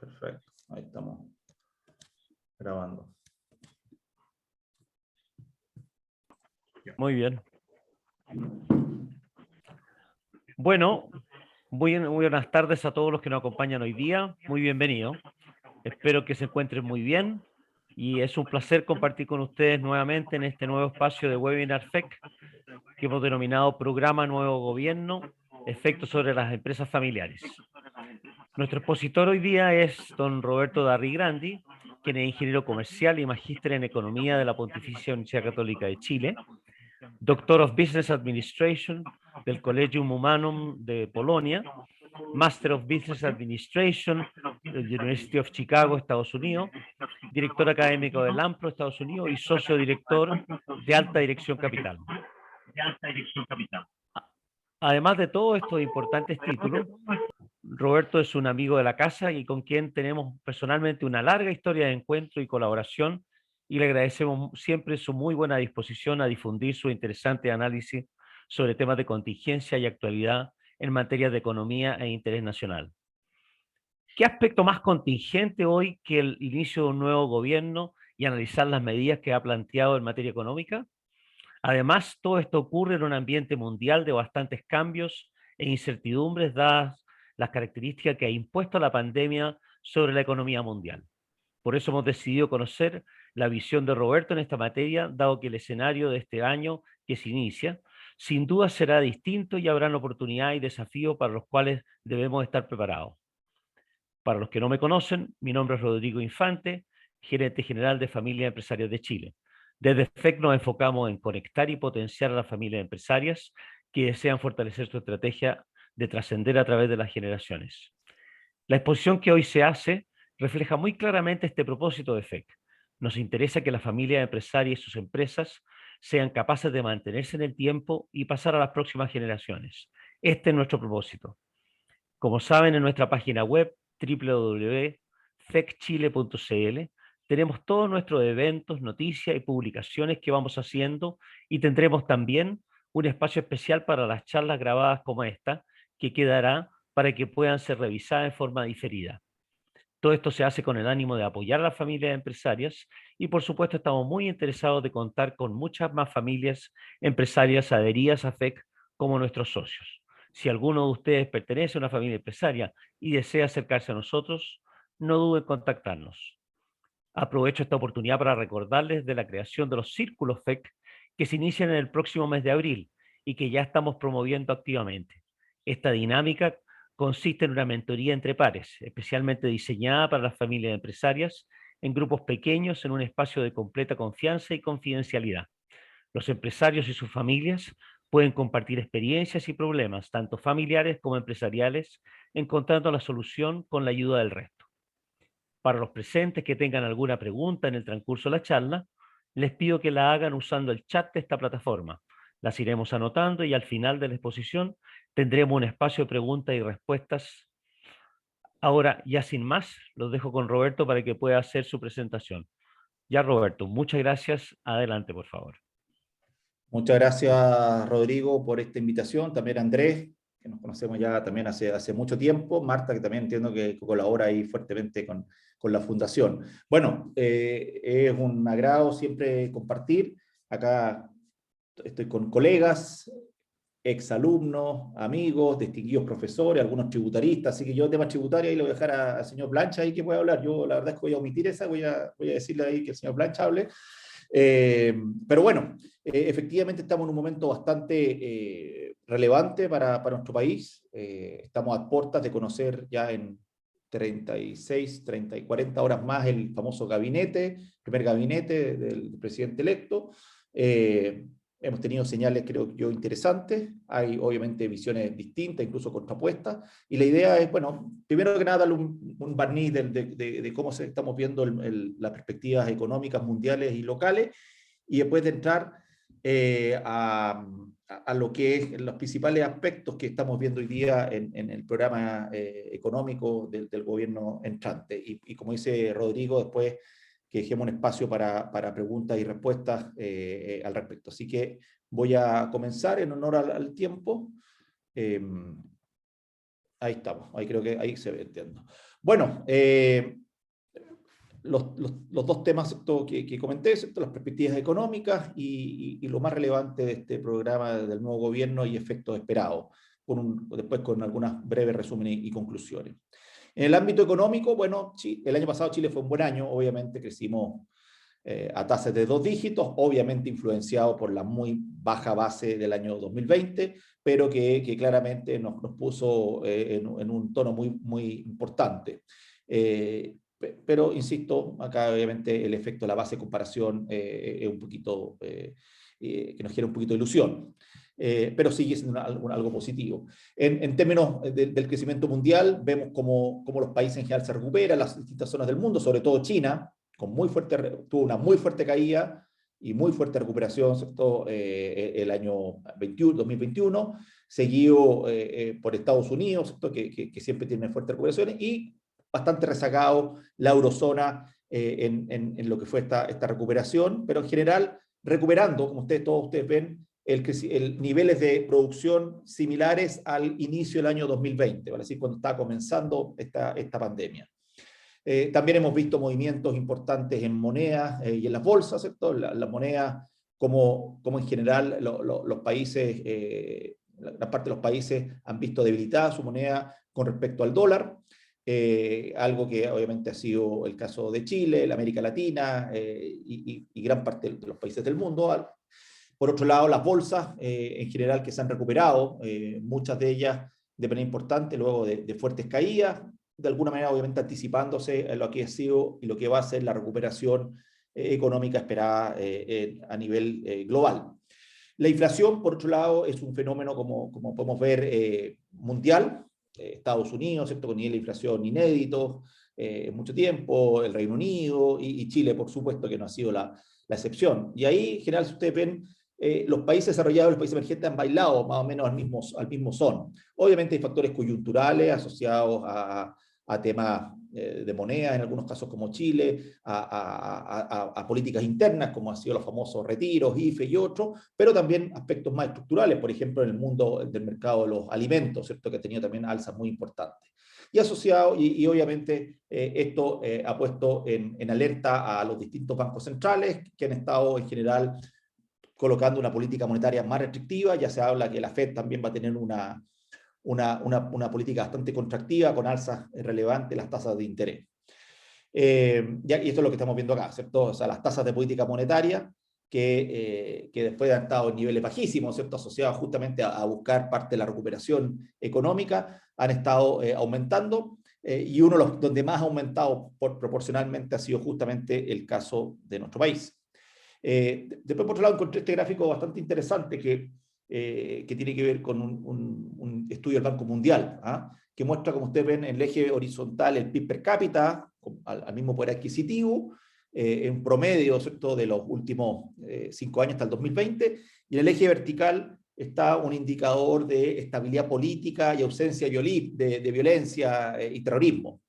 Perfecto, ahí estamos grabando. Muy bien. Bueno, muy buenas tardes a todos los que nos acompañan hoy día. Muy bienvenidos. Espero que se encuentren muy bien y es un placer compartir con ustedes nuevamente en este nuevo espacio de Webinar FEC que hemos denominado Programa Nuevo Gobierno, Efectos sobre las Empresas Familiares. Nuestro expositor hoy día es don Roberto Darri Grandi, quien es ingeniero comercial y magíster en Economía de la Pontificia Universidad Católica de Chile, Doctor of Business Administration del Collegium Humanum de Polonia, Master of Business Administration de la University of Chicago, Estados Unidos, director académico del AMPRO, Estados Unidos, y socio director de Alta Dirección Capital. Además de todos estos importantes títulos, Roberto es un amigo de la casa y con quien tenemos personalmente una larga historia de encuentro y colaboración, y le agradecemos siempre su muy buena disposición a difundir su interesante análisis sobre temas de contingencia y actualidad en materia de economía e interés nacional. ¿Qué aspecto más contingente hoy que el inicio de un nuevo gobierno y analizar las medidas que ha planteado en materia económica? Además, todo esto ocurre en un ambiente mundial de bastantes cambios e incertidumbres, dadas las características que ha impuesto la pandemia sobre la economía mundial. Por eso hemos decidido conocer la visión de Roberto en esta materia, dado que el escenario de este año que se inicia, sin duda será distinto y habrán oportunidades y desafíos para los cuales debemos estar preparados. Para los que no me conocen, mi nombre es Rodrigo Infante, gerente general de Familias Empresarias de Chile. Desde FEC nos enfocamos en conectar y potenciar a las familias empresarias que desean fortalecer su estrategia de trascender a través de las generaciones. La exposición que hoy se hace refleja muy claramente este propósito de FEC. Nos interesa que las familias empresarias y sus empresas sean capaces de mantenerse en el tiempo y pasar a las próximas generaciones. Este es nuestro propósito. Como saben, en nuestra página web www.fecchile.cl tenemos todos nuestros eventos, noticias y publicaciones que vamos haciendo, y tendremos también un espacio especial para las charlas grabadas como esta, que quedará para que puedan ser revisadas en forma diferida. Todo esto se hace con el ánimo de apoyar a las familias empresarias y, por supuesto, estamos muy interesados de contar con muchas más familias empresarias adheridas a FEC como nuestros socios. Si alguno de ustedes pertenece a una familia empresaria y desea acercarse a nosotros, no duden en contactarnos. Aprovecho esta oportunidad para recordarles de la creación de los círculos FEC que se inician en el próximo mes de abril y que ya estamos promoviendo activamente. Esta dinámica consiste en una mentoría entre pares, especialmente diseñada para las familias empresarias, en grupos pequeños, en un espacio de completa confianza y confidencialidad. Los empresarios y sus familias pueden compartir experiencias y problemas, tanto familiares como empresariales, encontrando la solución con la ayuda del resto. Para los presentes que tengan alguna pregunta en el transcurso de la charla, les pido que la hagan usando el chat de esta plataforma. Las iremos anotando y al final de la exposición tendremos un espacio de preguntas y respuestas. Ahora, ya sin más, los dejo con Roberto para que pueda hacer su presentación. Ya, Roberto, muchas gracias. Adelante, por favor. Muchas gracias, Rodrigo, por esta invitación. También Andrés, que nos conocemos ya también hace mucho tiempo. Marta, que también entiendo que colabora ahí fuertemente con la fundación. Bueno, es un agrado siempre compartir. Acá estoy con colegas, exalumnos, amigos, distinguidos profesores, algunos tributaristas, así que yo temas tributarios ahí lo voy a dejar al señor Blancha ahí que puede hablar. Yo la verdad es que voy a omitir esa, voy a decirle ahí que el señor Blancha hable. Pero bueno, efectivamente estamos en un momento bastante relevante para nuestro país. Estamos a puertas de conocer ya en 36, 30 y 40 horas más el famoso gabinete, primer gabinete del presidente electo. Hemos tenido señales, creo yo, interesantes. Hay obviamente visiones distintas, incluso contrapuestas. Y la idea es, bueno, primero que nada, darle un barniz de cómo estamos viendo las perspectivas económicas mundiales y locales. Y después de entrar a lo que es los principales aspectos que estamos viendo hoy día en el programa económico del gobierno entrante. Y como dice Rodrigo, después que dejemos un espacio para preguntas y respuestas al respecto. Así que voy a comenzar en honor al tiempo. Ahí estamos, ahí creo que ahí se ve, entiendo. Bueno, los dos temas, ¿cierto?, que comenté, ¿cierto?, las perspectivas económicas y lo más relevante de este programa del nuevo gobierno y efectos esperados, después con algunas breves resúmenes y conclusiones. En el ámbito económico, bueno, el año pasado Chile fue un buen año, obviamente crecimos a tasas de 2 dígitos, obviamente influenciado por la muy baja base del año 2020, pero que claramente nos puso en un tono muy importante. Pero, insisto, acá obviamente el efecto de la base de comparación es un poquito, que nos genera un poquito de ilusión. Pero sigue siendo algo positivo. En términos del crecimiento mundial, vemos cómo los países en general se recuperan, las distintas zonas del mundo, sobre todo China, tuvo una muy fuerte caída y muy fuerte recuperación, ¿cierto?, el año 2021, seguido por Estados Unidos, ¿cierto?, que siempre tiene fuertes recuperaciones, y bastante rezagado la eurozona en lo que fue esta recuperación, pero en general recuperando, como todos ustedes ven, niveles de producción similares al inicio del año 2020, ¿vale? Así cuando estaba comenzando esta pandemia. También hemos visto movimientos importantes en monedas y en las bolsas, ¿cierto? Las monedas, como en general los países, la parte de los países han visto debilitada su moneda con respecto al dólar, algo que obviamente ha sido el caso de Chile, la América Latina y gran parte de los países del mundo. Por otro lado, las bolsas en general que se han recuperado, muchas de ellas de manera importante luego de fuertes caídas, de alguna manera obviamente anticipándose a lo que ha sido y lo que va a ser la recuperación económica esperada a nivel global. La inflación, por otro lado, es un fenómeno, como podemos ver, mundial. Estados Unidos, ¿cierto?, con nivel de inflación inéditos en mucho tiempo, el Reino Unido y Chile, por supuesto, que no ha sido la excepción. Y ahí, en general, si ustedes ven, los países desarrollados y los países emergentes han bailado más o menos al mismo son. Obviamente hay factores coyunturales asociados a temas de moneda, en algunos casos como Chile, a políticas internas, como han sido los famosos retiros, IFE y otros, pero también aspectos más estructurales, por ejemplo, en el mundo del mercado de los alimentos, ¿cierto?, que ha tenido también alzas muy importantes. Y asociado, y obviamente esto ha puesto en alerta a los distintos bancos centrales que han estado en general colocando una política monetaria más restrictiva. Ya se habla que la Fed también va a tener una política bastante contractiva con alzas relevantes en las tasas de interés. Y esto es lo que estamos viendo acá, ¿cierto? O sea, las tasas de política monetaria que después han estado en niveles bajísimos, ¿cierto?, asociados justamente a buscar parte de la recuperación económica, han estado aumentando, y uno de los donde más ha aumentado proporcionalmente ha sido justamente el caso de nuestro país. Después, por otro lado, encontré este gráfico bastante interesante que tiene que ver con un estudio del Banco Mundial, que muestra, como ustedes ven, en el eje horizontal el PIB per cápita, al mismo poder adquisitivo, en promedio, ¿cierto?, de los últimos 5 años hasta el 2020, y en el eje vertical está un indicador de estabilidad política y ausencia de violencia y terrorismo.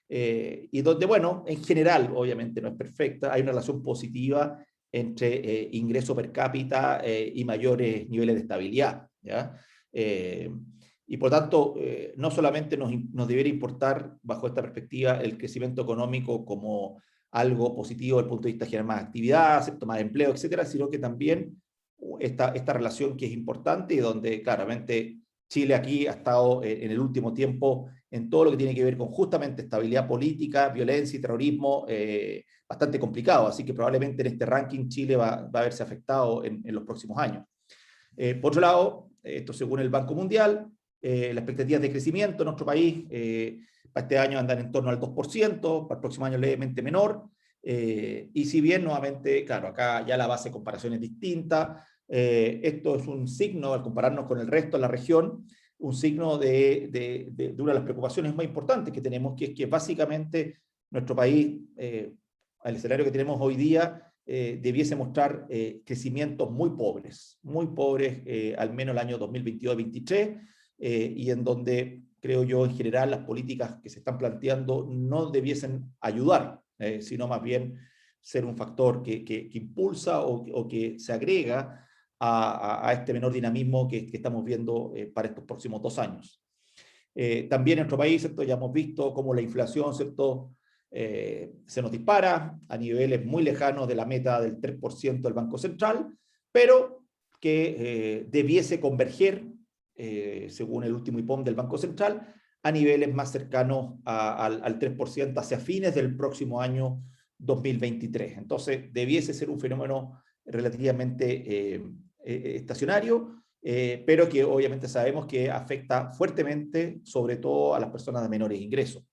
Y donde, bueno, en general, obviamente no es perfecta, hay una relación positiva entre ingreso per cápita y mayores niveles de estabilidad, ¿ya? Y por tanto, no solamente nos debería importar, bajo esta perspectiva, el crecimiento económico como algo positivo desde el punto de vista de generar más actividad, ¿cierto?, más empleo, etcétera, sino que también esta relación que es importante y donde claramente Chile aquí ha estado en el último tiempo en todo lo que tiene que ver con justamente estabilidad política, violencia y terrorismo, bastante complicado, así que probablemente en este ranking Chile va a verse afectado en los próximos años. Por otro lado, esto según el Banco Mundial, las expectativas de crecimiento en nuestro país para este año andan en torno al 2%, para el próximo año levemente menor, y si bien nuevamente, claro, acá ya la base de comparación es distinta, esto es un signo, al compararnos con el resto de la región, un signo de una de las preocupaciones más importantes que tenemos, que es que básicamente nuestro país, al escenario que tenemos hoy día, debiese mostrar crecimientos muy pobres, al menos el año 2022-2023, y en donde creo yo en general las políticas que se están planteando no debiesen ayudar, sino más bien ser un factor que impulsa o que se agrega a este menor dinamismo que estamos viendo para estos próximos 2 años. También en nuestro país, ¿cierto? Ya hemos visto cómo la inflación, ¿cierto? Se nos dispara a niveles muy lejanos de la meta del 3% del Banco Central, pero que debiese converger, según el último IPOM del Banco Central, a niveles más cercanos al 3% hacia fines del próximo año 2023. Entonces, debiese ser un fenómeno relativamente estacionario, pero que obviamente sabemos que afecta fuertemente, sobre todo a las personas de menores ingresos.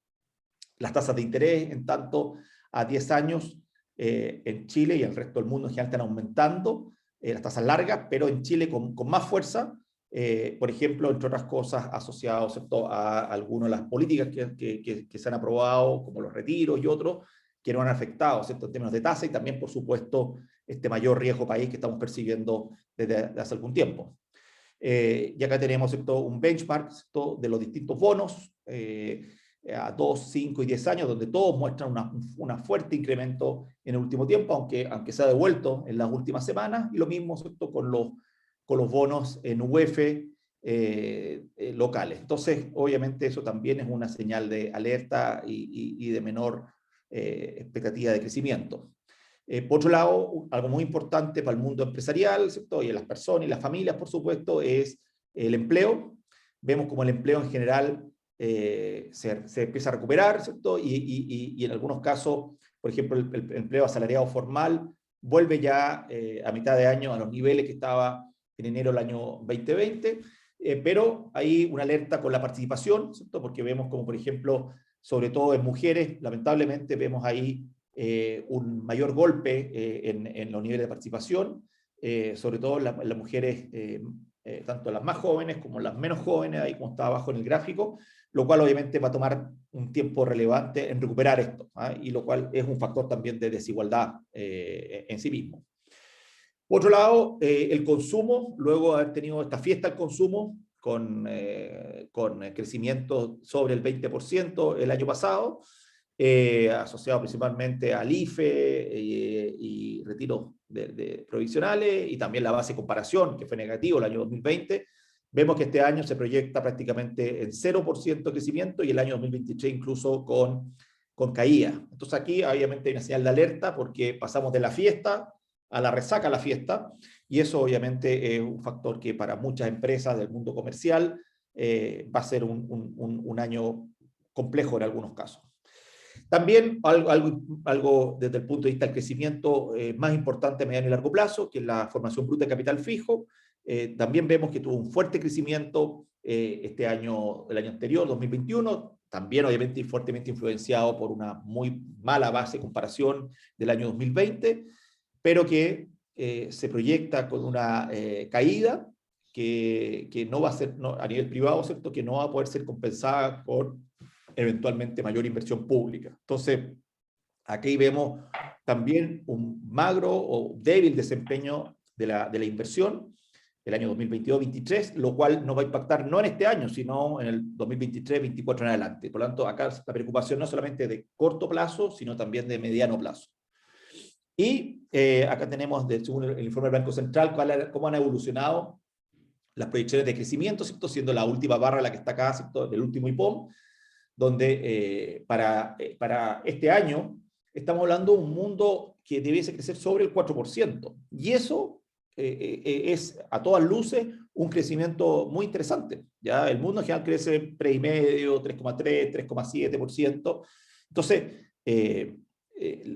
Las tasas de interés, en tanto, a 10 años en Chile y en el resto del mundo en general están aumentando, las tasas largas, pero en Chile con más fuerza, por ejemplo, entre otras cosas, asociados, ¿cierto?, a algunas de las políticas que se han aprobado, como los retiros y otros, que no han afectado, ¿cierto?, en términos de tasa y también, por supuesto, este mayor riesgo país que estamos percibiendo desde hace algún tiempo. Y acá tenemos, ¿cierto?, un benchmark, ¿cierto?, de los distintos bonos a 2, 5 y 10 años, donde todos muestran un fuerte incremento en el último tiempo, aunque se ha devuelto en las últimas semanas, y lo mismo, ¿cierto?, con los bonos en UEF locales. Entonces, obviamente, eso también es una señal de alerta y de menor expectativa de crecimiento. Por otro lado, algo muy importante para el mundo empresarial, ¿cierto?, y las personas y las familias, por supuesto, es el empleo. Vemos como el empleo en general se empieza a recuperar, ¿cierto? Y en algunos casos, por ejemplo, el empleo asalariado formal vuelve ya a mitad de año a los niveles que estaba en enero del año 2020, pero hay una alerta con la participación, ¿cierto? Porque vemos como, por ejemplo, sobre todo en mujeres, lamentablemente vemos ahí un mayor golpe en los niveles de participación, sobre todo en las mujeres, tanto las más jóvenes como las menos jóvenes, ahí como está abajo en el gráfico, lo cual obviamente va a tomar un tiempo relevante en recuperar esto, y lo cual es un factor también de desigualdad en sí mismo. Por otro lado, el consumo, luego de haber tenido esta fiesta del consumo, con crecimiento sobre el 20% el año pasado, asociado principalmente al IFE y retiros provisionales, y también la base de comparación, que fue negativo el año 2020, vemos que este año se proyecta prácticamente en 0% de crecimiento y el año 2023 incluso con caída. Entonces aquí obviamente hay una señal de alerta porque pasamos de la fiesta a la resaca a la fiesta, y eso obviamente es un factor que para muchas empresas del mundo comercial va a ser un año complejo en algunos casos. También algo desde el punto de vista del crecimiento más importante a mediano y largo plazo, que es la formación bruta de capital fijo. También vemos que tuvo un fuerte crecimiento este año, el año anterior, 2021, también obviamente fuertemente influenciado por una muy mala base de comparación del año 2020, pero que se proyecta con una caída que no va a ser, a nivel privado, ¿cierto?, que no va a poder ser compensada por eventualmente mayor inversión pública. Entonces, aquí vemos también un magro o débil desempeño de la inversión el año 2022-23, lo cual nos va a impactar no en este año, sino en el 2023-24 en adelante. Por lo tanto, acá la preocupación no solamente de corto plazo, sino también de mediano plazo. Y acá tenemos, según el informe del Banco Central, cómo han evolucionado las proyecciones de crecimiento, ¿cierto?, siendo la última barra la que está acá, ¿cierto?, del último IPOM, donde para este año estamos hablando de un mundo que debiese crecer sobre el 4%. Y eso es, a todas luces, un crecimiento muy interesante. ¿Ya? El mundo en general crece 3,5%, 3,3%, 3,7%. Entonces,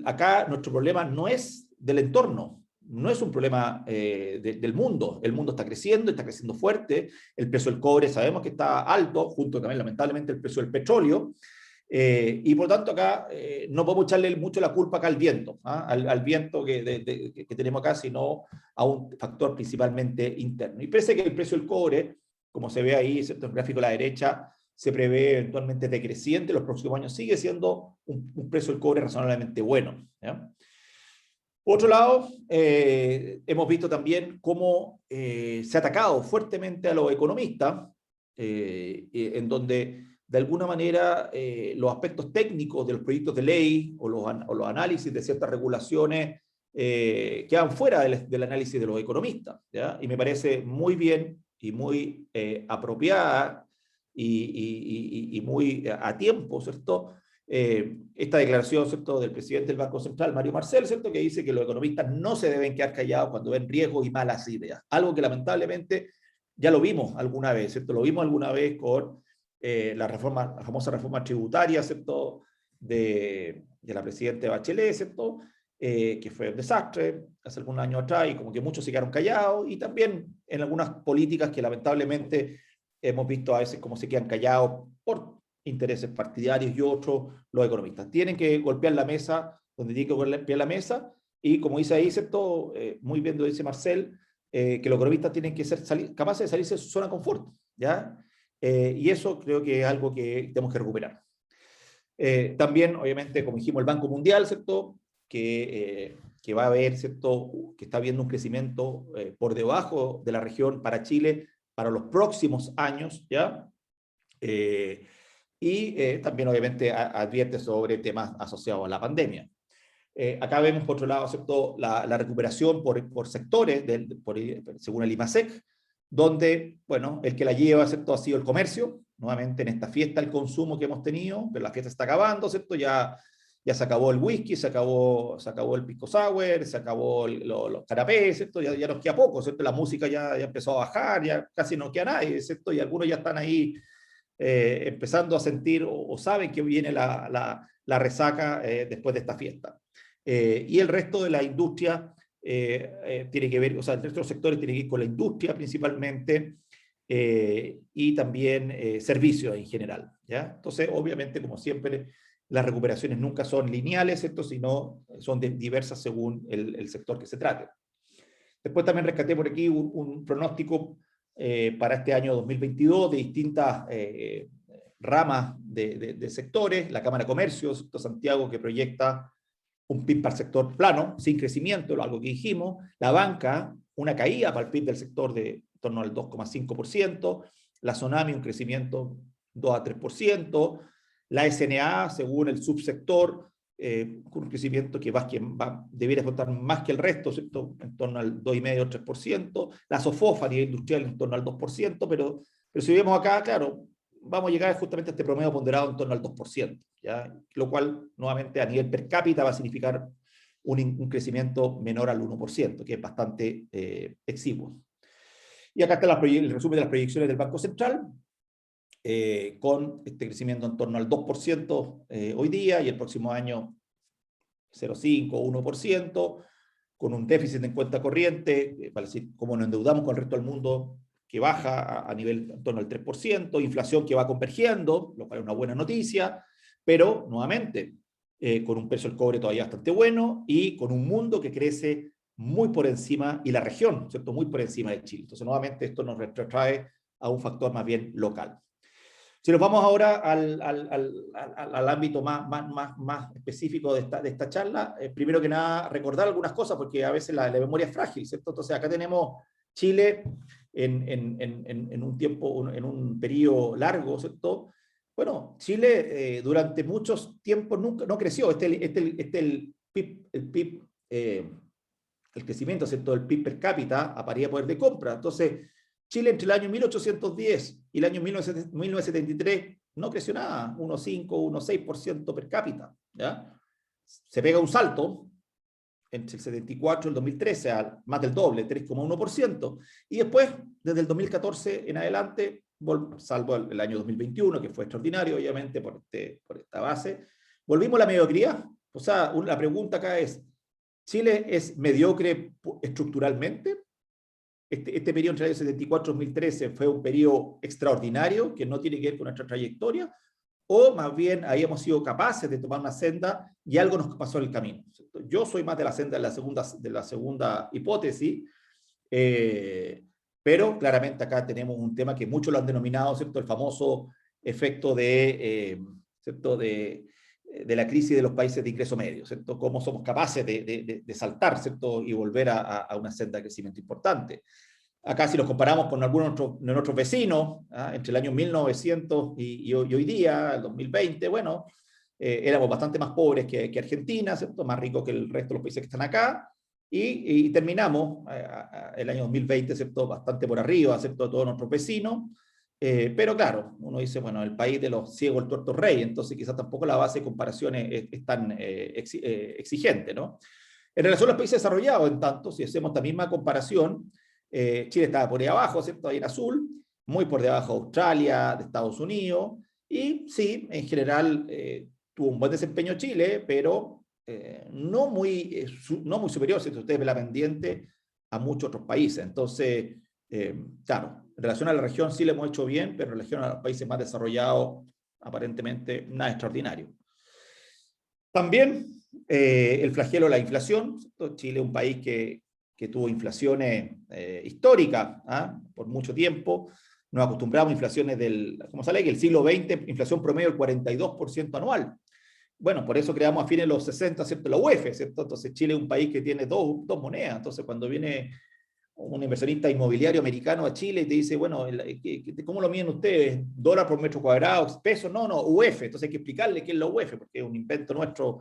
acá nuestro problema no es del entorno, no es un problema del mundo. El mundo está creciendo fuerte. El precio del cobre sabemos que está alto, junto también lamentablemente el precio del petróleo. Y por lo tanto acá no podemos echarle mucho la culpa acá al viento, al viento que tenemos acá, sino a un factor principalmente interno. Y parece que el precio del cobre, como se ve ahí, ¿cierto?, en el gráfico a la derecha, se prevé eventualmente decreciente en los próximos años. Sigue siendo un precio del cobre razonablemente bueno, ¿ya? Por otro lado, hemos visto también cómo se ha atacado fuertemente a los economistas, en donde de alguna manera los aspectos técnicos de los proyectos de ley o los análisis de ciertas regulaciones quedan fuera del análisis de los economistas, ¿ya? Y me parece muy bien y muy apropiada y muy a tiempo, ¿cierto? Esta declaración, ¿cierto?, del presidente del Banco Central, Mario Marcel, ¿cierto?, que dice que los economistas no se deben quedar callados cuando ven riesgos y malas ideas. Algo que lamentablemente ya lo vimos alguna vez, ¿cierto? Lo vimos alguna vez con la famosa reforma tributaria, ¿cierto?, de la presidenta Bachelet, ¿cierto?, que fue un desastre hace algunos años atrás y como que muchos se quedaron callados, y también en algunas políticas que lamentablemente hemos visto a veces cómo se quedan callados por intereses partidarios, y otros, los economistas. Tienen que golpear la mesa donde tienen que golpear la mesa, y como dice ahí, ¿cierto?, muy bien lo dice Marcel, que los economistas tienen que ser capaces de salirse de su zona de confort, ¿ya? Y eso creo que es algo que tenemos que recuperar. También, obviamente, como dijimos, el Banco Mundial, ¿cierto?, que va a haber, ¿cierto?, que está viendo un crecimiento por debajo de la región para Chile para los próximos años, ¿ya? También, obviamente, advierte sobre temas asociados a la pandemia. Acá vemos, por otro lado, ¿cierto?, la recuperación por sectores, según el IMASEC, donde, bueno, el que la lleva, ¿cierto?, ha sido el comercio. Nuevamente en esta fiesta, el consumo que hemos tenido, pero la fiesta está acabando, ¿cierto? Ya se acabó el whisky, se acabó el pisco sour, se acabó los canapés, ¿cierto? Ya nos queda poco, ¿cierto? La música ya empezó a bajar, ya casi no queda nadie, ¿cierto? Y algunos ya están ahí empezando a sentir o saben que viene la resaca después de esta fiesta. Y el resto de la industria tiene que ver, o sea, el resto de los sectores tiene que ir con la industria principalmente, y también servicios en general, ¿ya? Entonces, obviamente, como siempre, las recuperaciones nunca son lineales, ¿cierto?, sino son diversas según el sector que se trate. Después también rescaté por aquí un pronóstico para este año 2022 de distintas ramas de sectores. La Cámara de Comercio, ¿cierto?, Santiago, que proyecta un PIB para el sector plano, sin crecimiento, algo que dijimos. La banca, una caída para el PIB del sector de en torno al 2,5%. La Sonami, un crecimiento 2 a 3%. La SNA, según el subsector, con un crecimiento que debería explotar más que el resto, ¿cierto?, en torno al 2,5 o 3%. La SOFOF a nivel industrial en torno al 2%, pero si vemos acá, claro, vamos a llegar justamente a este promedio ponderado en torno al 2%, ¿ya? Lo cual, nuevamente, a nivel per cápita va a significar un crecimiento menor al 1%, que es bastante exiguo. Y acá está el resumen de las proyecciones del Banco Central, con este crecimiento en torno al 2% hoy día, y el próximo año 0,5 o 1%, con un déficit en cuenta corriente, para decir cómo nos endeudamos con el resto del mundo, que baja a nivel en torno al 3%, inflación que va convergiendo, lo cual es una buena noticia, pero nuevamente con un precio del cobre todavía bastante bueno, y con un mundo que crece muy por encima, y la región, ¿cierto?, muy por encima de Chile. Entonces, nuevamente, esto nos retrotrae a un factor más bien local. Si nos vamos ahora al ámbito más específico de esta charla, primero que nada, recordar algunas cosas, porque a veces la memoria es frágil, ¿cierto? Entonces, acá tenemos Chile en un tiempo, en un periodo largo, ¿cierto? Bueno, Chile durante muchos tiempos no creció. El PIB, el crecimiento, ¿cierto?, del PIB per cápita a paridad de poder de compra. Entonces, Chile entre el año 1810 y el año 1973 no creció nada, 1,5, 1,6% per cápita, ¿ya? Se pega un salto entre el 74 y el 2013 a más del doble, 3,1%, y después, desde el 2014 en adelante, salvo el año 2021, que fue extraordinario, obviamente, por esta base, volvimos a la mediocridad. O sea, la pregunta acá es, ¿Chile es mediocre estructuralmente? Este periodo entre el 74 y 2013 fue un periodo extraordinario que no tiene que ver con nuestra trayectoria, o más bien ahí hemos sido capaces de tomar una senda y algo nos pasó en el camino, ¿cierto? Yo soy más de la senda de la segunda hipótesis, pero claramente acá tenemos un tema que muchos lo han denominado, ¿cierto?, el famoso efecto ¿cierto?, de la crisis de los países de ingreso medio, ¿cierto? Cómo somos capaces de saltar, ¿cierto?, y volver a una senda de crecimiento importante. Acá, si los comparamos con algunos de nuestros vecinos, entre el año 1900 y hoy día, el 2020, bueno, éramos bastante más pobres que Argentina, ¿cierto?, más ricos que el resto de los países que están acá, y terminamos el año 2020, ¿cierto?, bastante por arriba, ¿cierto?, de todos nuestros vecinos, Pero claro, uno dice, bueno, el país de los ciegos, el tuerto rey, entonces quizás tampoco la base de comparación es tan exigente, ¿no? En relación a los países desarrollados, en tanto, si hacemos esta misma comparación, Chile estaba por ahí abajo, ¿cierto? Ahí en azul, muy por debajo de Australia, de Estados Unidos, y sí, en general tuvo un buen desempeño Chile, pero no muy superior, si ustedes ven la pendiente, a muchos otros países. Entonces, claro, en relación a la región sí le hemos hecho bien, pero en relación a los países más desarrollados, aparentemente nada extraordinario. También el flagelo de la inflación. Chile es un país que tuvo inflaciones históricas por mucho tiempo. Nos acostumbramos a inflaciones ¿cómo sale? Que el siglo XX, inflación promedio del 42% anual. Bueno, por eso creamos a fines de los 60, ¿cierto? La UEF, ¿cierto? Entonces Chile es un país que tiene dos monedas. Entonces cuando viene un inversionista inmobiliario americano a Chile y te dice, bueno, ¿cómo lo miden ustedes? ¿Dólar por metro cuadrado? ¿Peso? No, UF. Entonces hay que explicarle qué es la UF, porque es un invento nuestro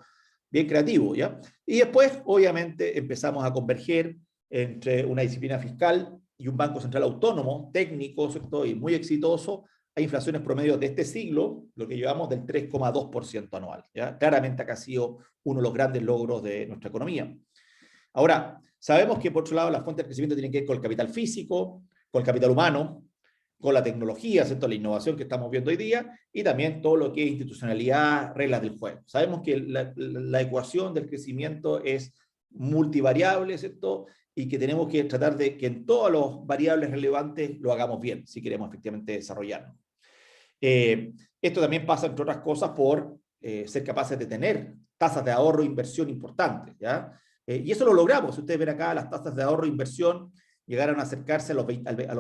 bien creativo, ¿ya? Y después, obviamente, empezamos a converger entre una disciplina fiscal y un banco central autónomo, técnico, ¿cierto? Y muy exitoso, a inflaciones promedios de este siglo, lo que llevamos del 3,2% anual, ¿ya? Claramente acá ha sido uno de los grandes logros de nuestra economía. Ahora, sabemos que por otro lado las fuentes de crecimiento tienen que ver con el capital físico, con el capital humano, con la tecnología, ¿cierto? La innovación que estamos viendo hoy día y también todo lo que es institucionalidad, reglas del juego. Sabemos que la ecuación del crecimiento es multivariable, ¿cierto? Y que tenemos que tratar de que en todas las variables relevantes lo hagamos bien si queremos efectivamente desarrollarnos. Esto también pasa, entre otras cosas, por ser capaces de tener tasas de ahorro e inversión importantes, ¿ya? Y eso lo logramos. Si ustedes ven acá, las tasas de ahorro e inversión llegaron a acercarse a los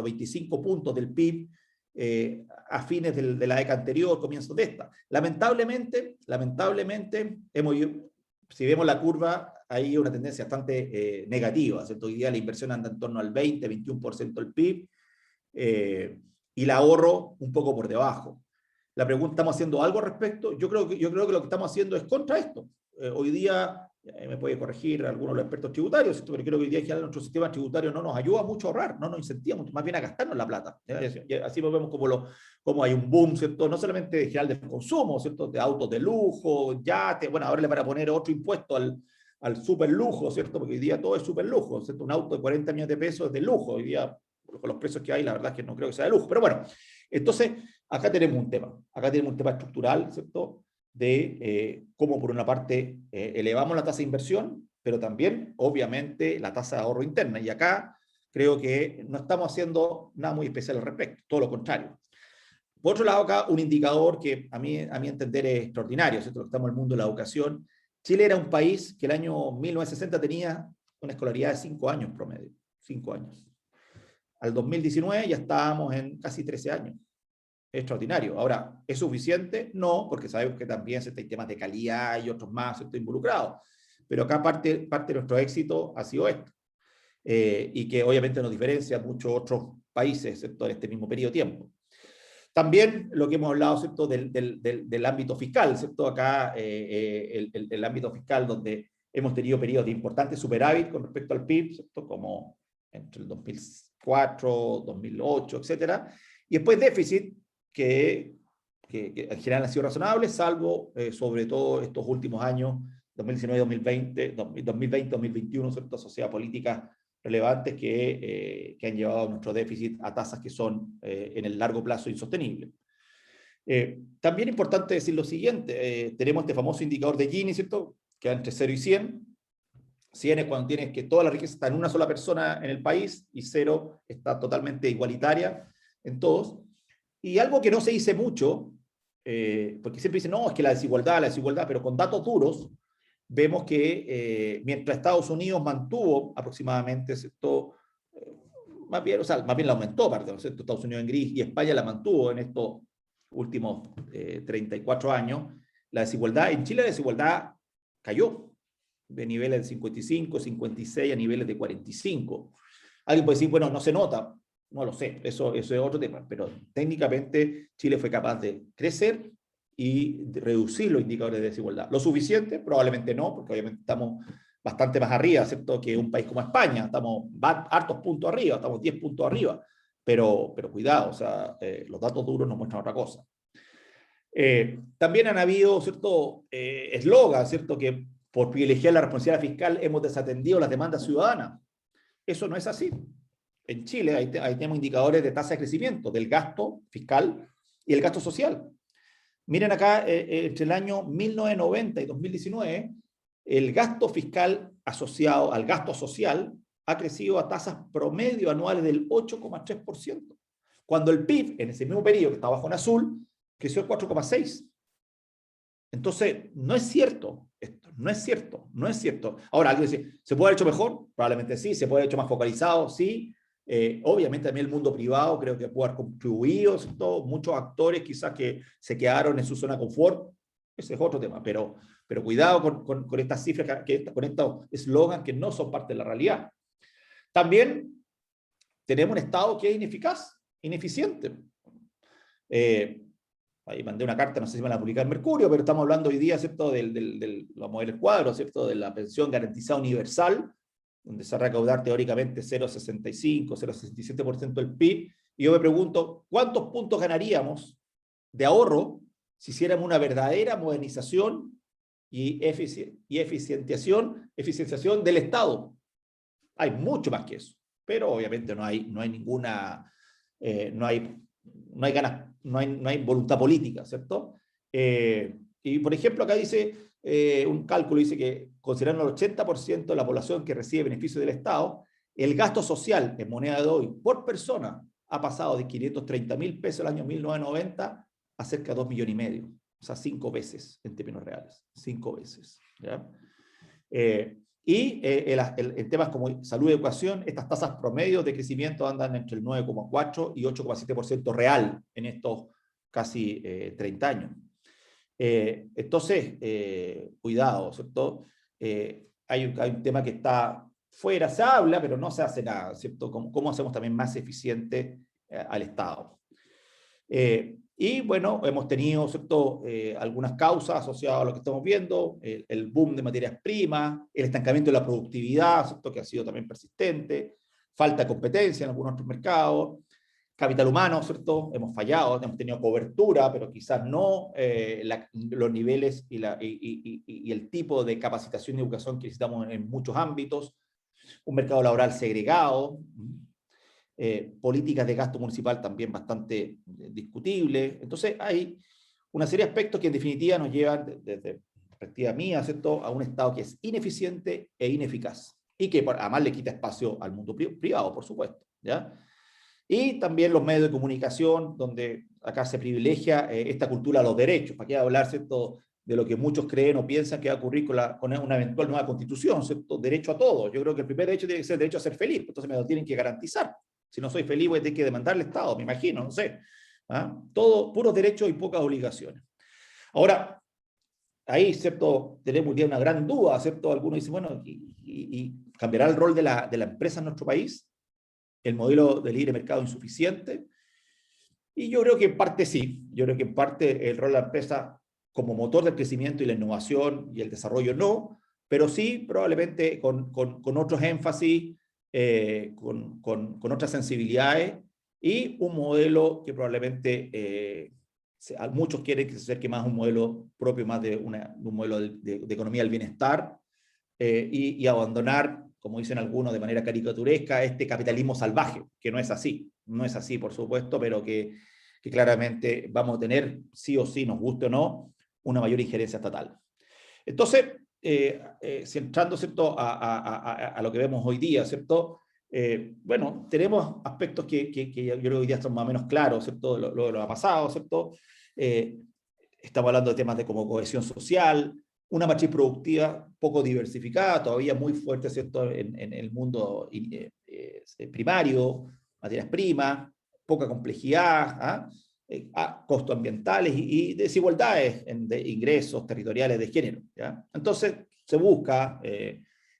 25 puntos del PIB a fines de la década anterior, comienzos de esta. Lamentablemente, si vemos la curva, hay una tendencia bastante negativa, ¿cierto? Hoy día la inversión anda en torno al 20-21% del PIB y el ahorro un poco por debajo. La pregunta, ¿estamos haciendo algo al respecto? Yo creo que lo que estamos haciendo es contra esto. Hoy día, me puede corregir algunos de los expertos tributarios, pero creo que hoy día en nuestro sistema tributario no nos ayuda mucho a ahorrar, no nos incentiva mucho, más bien a gastarnos la plata. Así vemos como hay un boom, ¿cierto? No solamente de general del consumo, ¿cierto? De autos de lujo, yates, bueno, ahora le van a poner otro impuesto al super lujo, ¿cierto? Porque hoy día todo es super lujo, ¿cierto? Un auto de 40 millones de pesos es de lujo, hoy día con los precios que hay, la verdad es que no creo que sea de lujo, pero bueno, entonces acá tenemos un tema estructural, ¿cierto? De cómo por una parte elevamos la tasa de inversión, pero también, obviamente, la tasa de ahorro interna. Y acá creo que no estamos haciendo nada muy especial al respecto, todo lo contrario. Por otro lado, acá un indicador que a mi entender es extraordinario, ¿cierto? Estamos en el mundo de la educación. Chile era un país que el año 1960 tenía una escolaridad de 5 años promedio, 5 años. Al 2019 ya estábamos en casi 13 años. Extraordinario. Ahora, ¿es suficiente? No, porque sabemos que también hay temas de calidad y otros más involucrados. Pero acá parte de nuestro éxito ha sido esto. Y que obviamente nos diferencia a muchos otros países, ¿cierto? En este mismo periodo de tiempo. También lo que hemos hablado, ¿cierto? Del ámbito fiscal, ¿cierto? Acá el ámbito fiscal donde hemos tenido periodos de importante superávit con respecto al PIB, ¿cierto? Como entre el 2004, 2008, etcétera. Y después déficit, que en general ha sido razonable, salvo sobre todo estos últimos años, 2019-2020, 2020-2021, ¿cierto? Asociadas a políticas relevantes que han llevado nuestro déficit a tasas que son en el largo plazo insostenibles. También es importante decir lo siguiente, tenemos este famoso indicador de Gini, ¿cierto? Que va entre 0 y 100. 100 es cuando tienes que toda la riqueza está en una sola persona en el país y 0 está totalmente igualitaria en todos. Y algo que no se dice mucho, porque siempre dicen, no, es que la desigualdad, pero con datos duros, vemos que mientras Estados Unidos mantuvo aproximadamente, ¿cierto? Más bien la aumentó, perdón, ¿cierto? Estados Unidos en gris y España la mantuvo en estos últimos 34 años, la desigualdad, en Chile la desigualdad cayó de niveles de 55, 56 a niveles de 45. Alguien puede decir, bueno, no se nota. No lo sé, eso es otro tema, pero técnicamente Chile fue capaz de crecer y de reducir los indicadores de desigualdad. ¿Lo suficiente? Probablemente no, porque obviamente estamos bastante más arriba, ¿cierto? Que un país como España, estamos hartos puntos arriba, estamos 10 puntos arriba, pero cuidado, o sea, los datos duros nos muestran otra cosa. También han habido, ¿cierto?, eslogans, ¿cierto?, que por privilegiar la responsabilidad fiscal hemos desatendido las demandas ciudadanas. Eso no es así. En Chile ahí tenemos indicadores de tasa de crecimiento del gasto fiscal y el gasto social. Miren acá, entre el año 1990 y 2019, el gasto fiscal asociado al gasto social ha crecido a tasas promedio anuales del 8,3%, cuando el PIB en ese mismo periodo, que está abajo en azul, creció el 4,6%. Entonces, no es cierto esto, no es cierto, no es cierto. Ahora, alguien dice, ¿se puede haber hecho mejor? Probablemente sí, se puede haber hecho más focalizado, sí. Obviamente también el mundo privado creo que puede haber contribuido, ¿cierto? Muchos actores quizás que se quedaron en su zona de confort, ese es otro tema, pero cuidado con estas cifras, con estos eslogans que no son parte de la realidad. También tenemos un Estado que es ineficaz, ineficiente. Ahí mandé una carta, no sé si me la publicar en Mercurio, pero estamos hablando hoy día, ¿cierto?, vamos a ver el cuadro, ¿cierto?, de la pensión garantizada universal, donde se va a recaudar teóricamente 0,65, 0,67% del PIB, y yo me pregunto, ¿cuántos puntos ganaríamos de ahorro si hiciéramos una verdadera modernización y eficienciación del Estado? Hay mucho más que eso, pero obviamente no hay ninguna, no hay ganas, no hay voluntad política, ¿cierto? Y por ejemplo acá dice, un cálculo dice que considerando el 80% de la población que recibe beneficios del Estado, el gasto social en moneda de hoy por persona ha pasado de 530.000 pesos el año 1990 a cerca de 2,5 millones. O sea, 5 veces en términos reales. 5 veces. ¿Ya? En temas como salud y educación, estas tasas promedios de crecimiento andan entre el 9,4 y 8,7% real en estos casi 30 años. Entonces, cuidado, ¿cierto? Hay un tema que está fuera, se habla, pero no se hace nada, ¿cierto? ¿Cómo hacemos también más eficiente al Estado? Y bueno, hemos tenido, ¿cierto?, algunas causas asociadas a lo que estamos viendo, el boom de materias primas, el estancamiento de la productividad, ¿cierto?, que ha sido también persistente, falta de competencia en algunos otros mercados, capital humano, ¿cierto? Hemos fallado, hemos tenido cobertura, pero quizás no los niveles y el tipo de capacitación y educación que necesitamos en muchos ámbitos, un mercado laboral segregado, políticas de gasto municipal también bastante discutibles. Entonces hay una serie de aspectos que en definitiva nos llevan, desde perspectiva mía, ¿cierto?, a un Estado que es ineficiente e ineficaz y que además le quita espacio al mundo privado, por supuesto, ¿ya? Y también los medios de comunicación, donde acá se privilegia esta cultura de los derechos. ¿Para qué hablar, cierto?, de lo que muchos creen o piensan que va a ocurrir con una eventual nueva constitución, ¿cierto? Derecho a todo. Yo creo que el primer derecho tiene que ser el derecho a ser feliz, entonces me lo tienen que garantizar. Si no soy feliz, voy a tener que demandar al Estado, me imagino, no sé. ¿Ah? Todo, puros derechos y pocas obligaciones. Ahora, ahí, ¿cierto?, tenemos hoy día una gran duda, ¿cierto? Algunos dicen, bueno, ¿y cambiará el rol de la empresa en nuestro país? ¿El modelo de libre mercado insuficiente? Y yo creo que en parte sí. Yo creo que en parte el rol de la empresa como motor del crecimiento y la innovación y el desarrollo no, pero sí probablemente con otros énfasis, con otras sensibilidades y un modelo que probablemente muchos quieren que se acerque más a un modelo propio, más de un modelo de economía del bienestar, y abandonar, como dicen algunos de manera caricaturesca, este capitalismo salvaje, que no es así, por supuesto, pero que claramente vamos a tener, sí o sí, nos guste o no, una mayor injerencia estatal. Entonces, centrando, ¿cierto?, a lo que vemos hoy día, ¿cierto? Bueno, tenemos aspectos que yo creo que hoy día están más o menos claros, ¿cierto?, lo ha pasado, ¿cierto? Estamos hablando de temas de como cohesión social, una matriz productiva poco diversificada, todavía muy fuerte, ¿cierto?, en el mundo primario, materias primas, poca complejidad, costos ambientales y desigualdades de ingresos territoriales de género, ¿ya? Entonces, se busca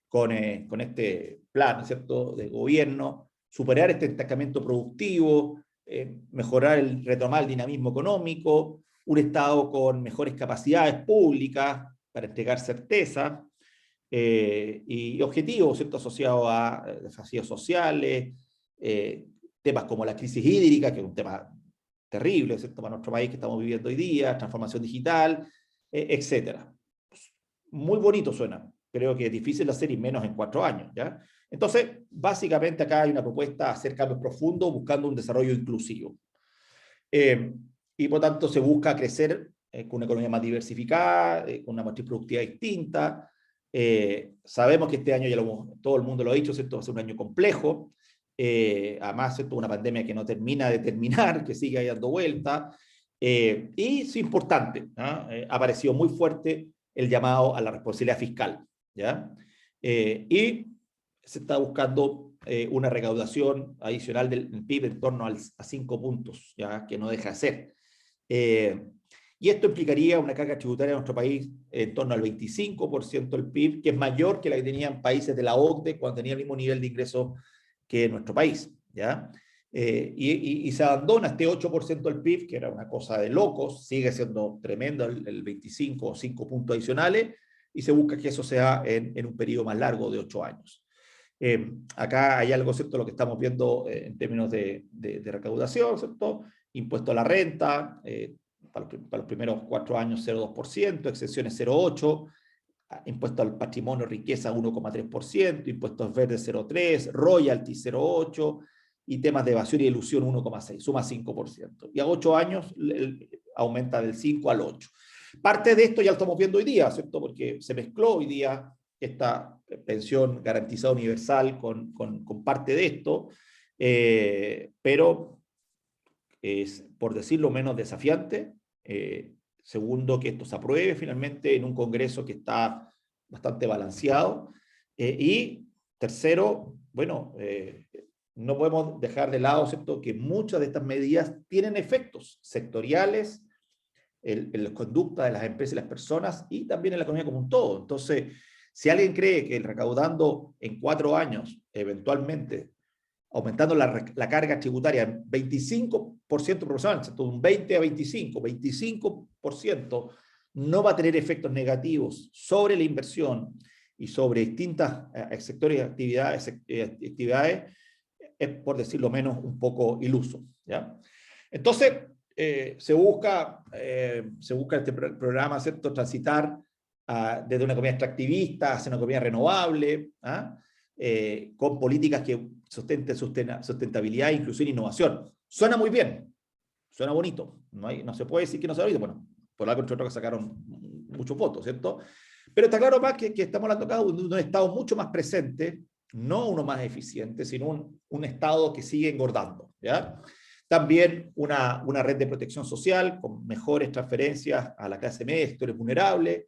con este plan, ¿cierto?, de gobierno, superar este estancamiento productivo, retomar el dinamismo económico, un Estado con mejores capacidades públicas para entregar certeza, y objetivos, ¿cierto?, asociados a desafíos sociales, temas como la crisis hídrica, que es un tema terrible, ¿cierto?, para nuestro país que estamos viviendo hoy día, transformación digital, etcétera. Muy bonito suena. Creo que es difícil hacer y menos en 4 años, ¿ya? Entonces, básicamente acá hay una propuesta de hacer cambios profundos buscando un desarrollo inclusivo. Y por tanto se busca crecer con una economía más diversificada, con una matriz productiva distinta. Sabemos que este año, todo el mundo lo ha dicho, ¿cierto?, va a ser un año complejo. Además, ¿cierto?, una pandemia que no termina de terminar, que sigue ahí dando vuelta. Y es importante, ¿no? Ha aparecido muy fuerte el llamado a la responsabilidad fiscal, ¿ya? Y se está buscando una recaudación adicional del PIB en torno a 5 puntos, ¿ya?, que no deja de ser. Y esto implicaría una carga tributaria en nuestro país en torno al 25% del PIB, que es mayor que la que tenían países de la OCDE cuando tenían el mismo nivel de ingresos que nuestro país, ¿ya? Y se abandona este 8% del PIB, que era una cosa de locos, sigue siendo tremendo el 25 o 5 puntos adicionales, y se busca que eso sea en un periodo más largo de 8 años. Acá hay algo, ¿cierto?, lo que estamos viendo en términos de recaudación, ¿cierto? Impuesto a la renta, para los primeros 4 años 0,2%, exenciones 0,8%, impuesto al patrimonio riqueza 1,3%, impuestos verdes 0,3%, royalty 0,8%, y temas de evasión y elusión 1,6%, suma 5%. Y a 8 años aumenta del 5 al 8%. Parte de esto ya lo estamos viendo hoy día, ¿cierto? Porque se mezcló hoy día esta pensión garantizada universal con parte de esto, pero es, por decirlo menos, desafiante. Segundo, que esto se apruebe finalmente en un Congreso que está bastante balanceado. Y tercero, bueno, no podemos dejar de lado, ¿cierto?, que muchas de estas medidas tienen efectos sectoriales en la conducta de las empresas y las personas y también en la economía como un todo. Entonces, si alguien cree que recaudando en 4 años, eventualmente, aumentando la carga tributaria en 25% proporcional, ¿cierto?, un 20 a 25%, no va a tener efectos negativos sobre la inversión y sobre distintos sectores y actividades, es, por decirlo menos, un poco iluso, ¿ya? Entonces, se busca este programa, ¿cierto?, transitar desde una economía extractivista hacia una economía renovable, con políticas que sustenten sustentabilidad, inclusión e innovación. Suena muy bien, suena bonito, no se puede decir que no sea bonito. Bueno, por algo entre otros que sacaron muchos votos, ¿cierto? Pero está claro más que estamos hablando acá de un Estado mucho más presente, no uno más eficiente, sino un Estado que sigue engordando, ¿ya? También una red de protección social con mejores transferencias a la clase media, sectores vulnerables,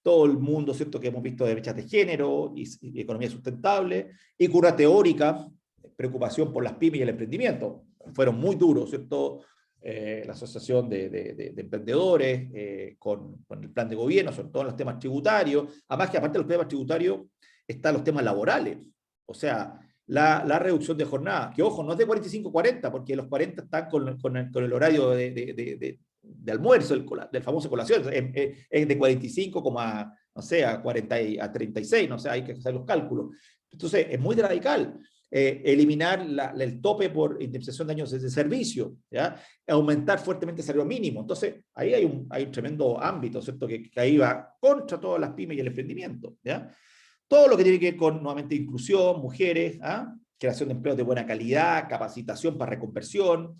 todo el mundo, ¿cierto?, que hemos visto de brechas de género y economía sustentable, y cura teórica, preocupación por las pymes y el emprendimiento. Fueron muy duros, ¿cierto? La Asociación de Emprendedores, con el plan de gobierno, sobre todo en los temas tributarios. Además que aparte de los temas tributarios, están los temas laborales. O sea, la reducción de jornada, que ojo, no es de 45-40, porque los 40 están con el horario de almuerzo, del famoso colación, es de 45, no sé, a 40 a 36, no sé, hay que hacer los cálculos. Entonces, es muy radical. Eliminar el tope por indemnización de años de servicio, ¿ya? Aumentar fuertemente el salario mínimo. Entonces, ahí hay un tremendo ámbito, ¿cierto?, que ahí va contra todas las pymes y el emprendimiento, ¿ya? Todo lo que tiene que ver con, nuevamente, inclusión, mujeres, creación de empleos de buena calidad, capacitación para reconversión,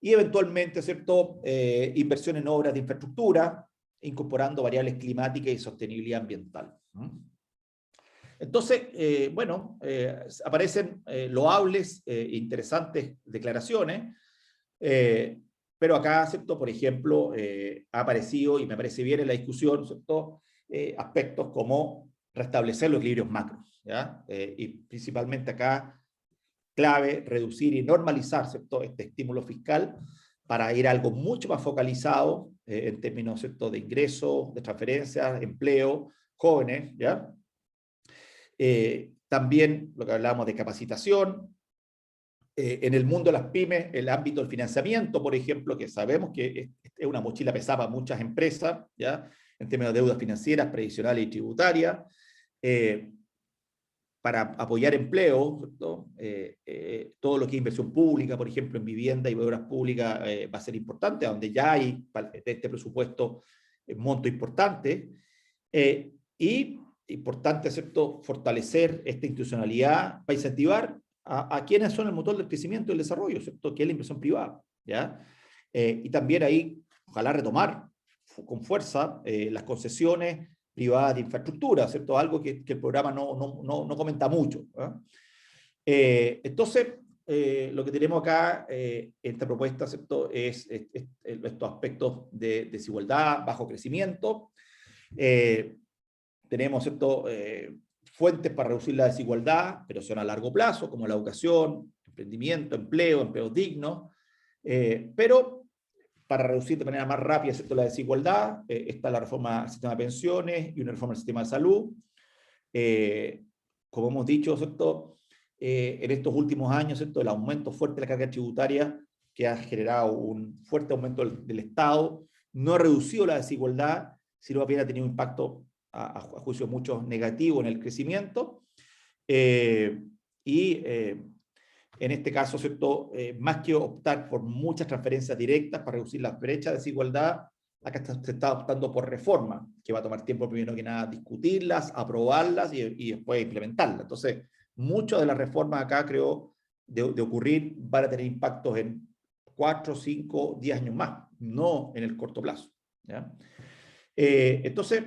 y eventualmente, ¿cierto?, inversión en obras de infraestructura, incorporando variables climáticas y sostenibilidad ambiental. Entonces, bueno, aparecen loables, interesantes declaraciones, pero acá, ¿cierto?, por ejemplo, ha aparecido, y me parece bien en la discusión, ¿cierto?, aspectos como restablecer los equilibrios macros, ¿ya? Y principalmente acá, clave, reducir y normalizar, ¿cierto?, este estímulo fiscal para ir a algo mucho más focalizado en términos, ¿cierto?, de ingresos, de transferencias, empleo, jóvenes, ¿ya? También lo que hablábamos de capacitación, en el mundo de las pymes, el ámbito del financiamiento, por ejemplo, que sabemos que es una mochila pesada para muchas empresas, ¿ya?, en términos de deudas financieras, previsionales y tributarias. para apoyar empleo, ¿cierto? Todo lo que es inversión pública, por ejemplo, en vivienda y obras públicas va a ser importante, donde ya hay de este presupuesto monto importante. Y importante, ¿cierto?, fortalecer esta institucionalidad para incentivar a quienes son el motor del crecimiento y el desarrollo, ¿cierto?, que es la inversión privada, ¿ya? Y también ahí, ojalá retomar con fuerza las concesiones privadas de infraestructura, ¿cierto? Algo que el programa no comenta mucho, ¿eh? Entonces, lo que tenemos acá en esta propuesta, ¿cierto?, es estos aspectos de desigualdad, bajo crecimiento. Tenemos, ¿cierto?, fuentes para reducir la desigualdad, pero son a largo plazo, como la educación, emprendimiento, empleo, empleos dignos, pero para reducir de manera más rápida, ¿cierto?, la desigualdad, está la reforma del sistema de pensiones y una reforma del sistema de salud. Como hemos dicho, ¿cierto?, en estos últimos años, ¿cierto?, el aumento fuerte de la carga tributaria, que ha generado un fuerte aumento del Estado, no ha reducido la desigualdad, sino que ha tenido un impacto, a juicio de muchos, negativo en el crecimiento. En este caso, ¿cierto?, más que optar por muchas transferencias directas para reducir las brechas de desigualdad, acá se está optando por reformas, que va a tomar tiempo primero que nada discutirlas, aprobarlas y después implementarlas. Entonces, muchas de las reformas acá, creo, de ocurrir, van a tener impactos en 4, 5, 10 años más, no en el corto plazo, ¿ya? Entonces,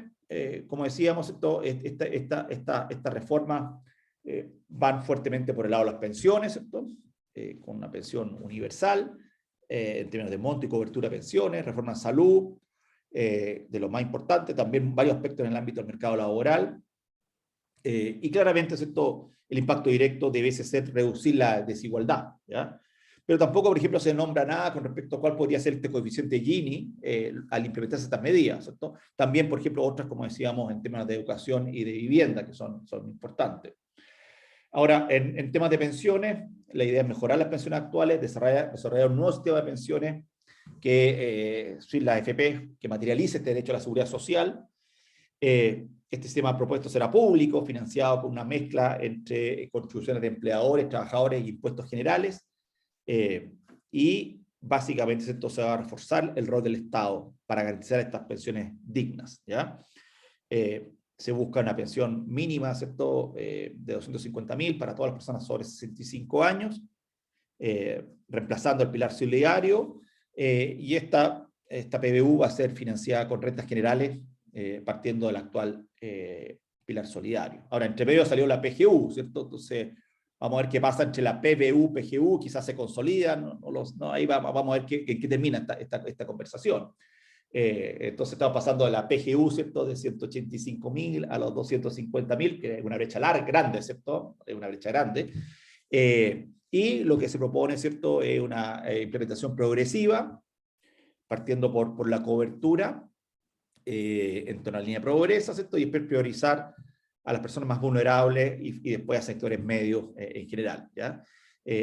como decíamos, esta reforma van fuertemente por el lado de las pensiones, ¿cierto? Con una pensión universal, en términos de monto y cobertura de pensiones, reforma en salud, de lo más importante, también varios aspectos en el ámbito del mercado laboral, y claramente, ¿cierto?, el impacto directo debe ser reducir la desigualdad, ¿ya? Pero tampoco, por ejemplo, se nombra nada con respecto a cuál podría ser este coeficiente Gini al implementarse estas medidas, ¿cierto? También, por ejemplo, otras, como decíamos, en temas de educación y de vivienda, que son importantes. Ahora, en temas de pensiones, la idea es mejorar las pensiones actuales, desarrollar un nuevo sistema de pensiones que son las AFP, que materialice este derecho a la seguridad social. Este sistema propuesto será público, financiado con una mezcla entre contribuciones de empleadores, trabajadores y impuestos generales. Y básicamente esto se va a reforzar el rol del Estado para garantizar estas pensiones dignas, ¿ya? Se busca una pensión mínima, ¿cierto?, de 250.000 para todas las personas sobre 65 años, reemplazando el pilar solidario, y esta PBU va a ser financiada con rentas generales, partiendo del actual pilar solidario. Ahora, entre medio salió la PGU, ¿cierto? Entonces, vamos a ver qué pasa entre la PBU, PGU, quizás se consolidan, ahí vamos a ver en qué termina esta conversación. Entonces estamos pasando de la PGU, ¿cierto?, de 185.000 a los 250.000, que es una brecha grande, ¿cierto? Es una brecha grande. Y lo que se propone, ¿cierto?, es una implementación progresiva, partiendo por la cobertura, en torno a la línea de pobreza, ¿cierto?, y después priorizar a las personas más vulnerables y después a sectores medios en general, ¿ya?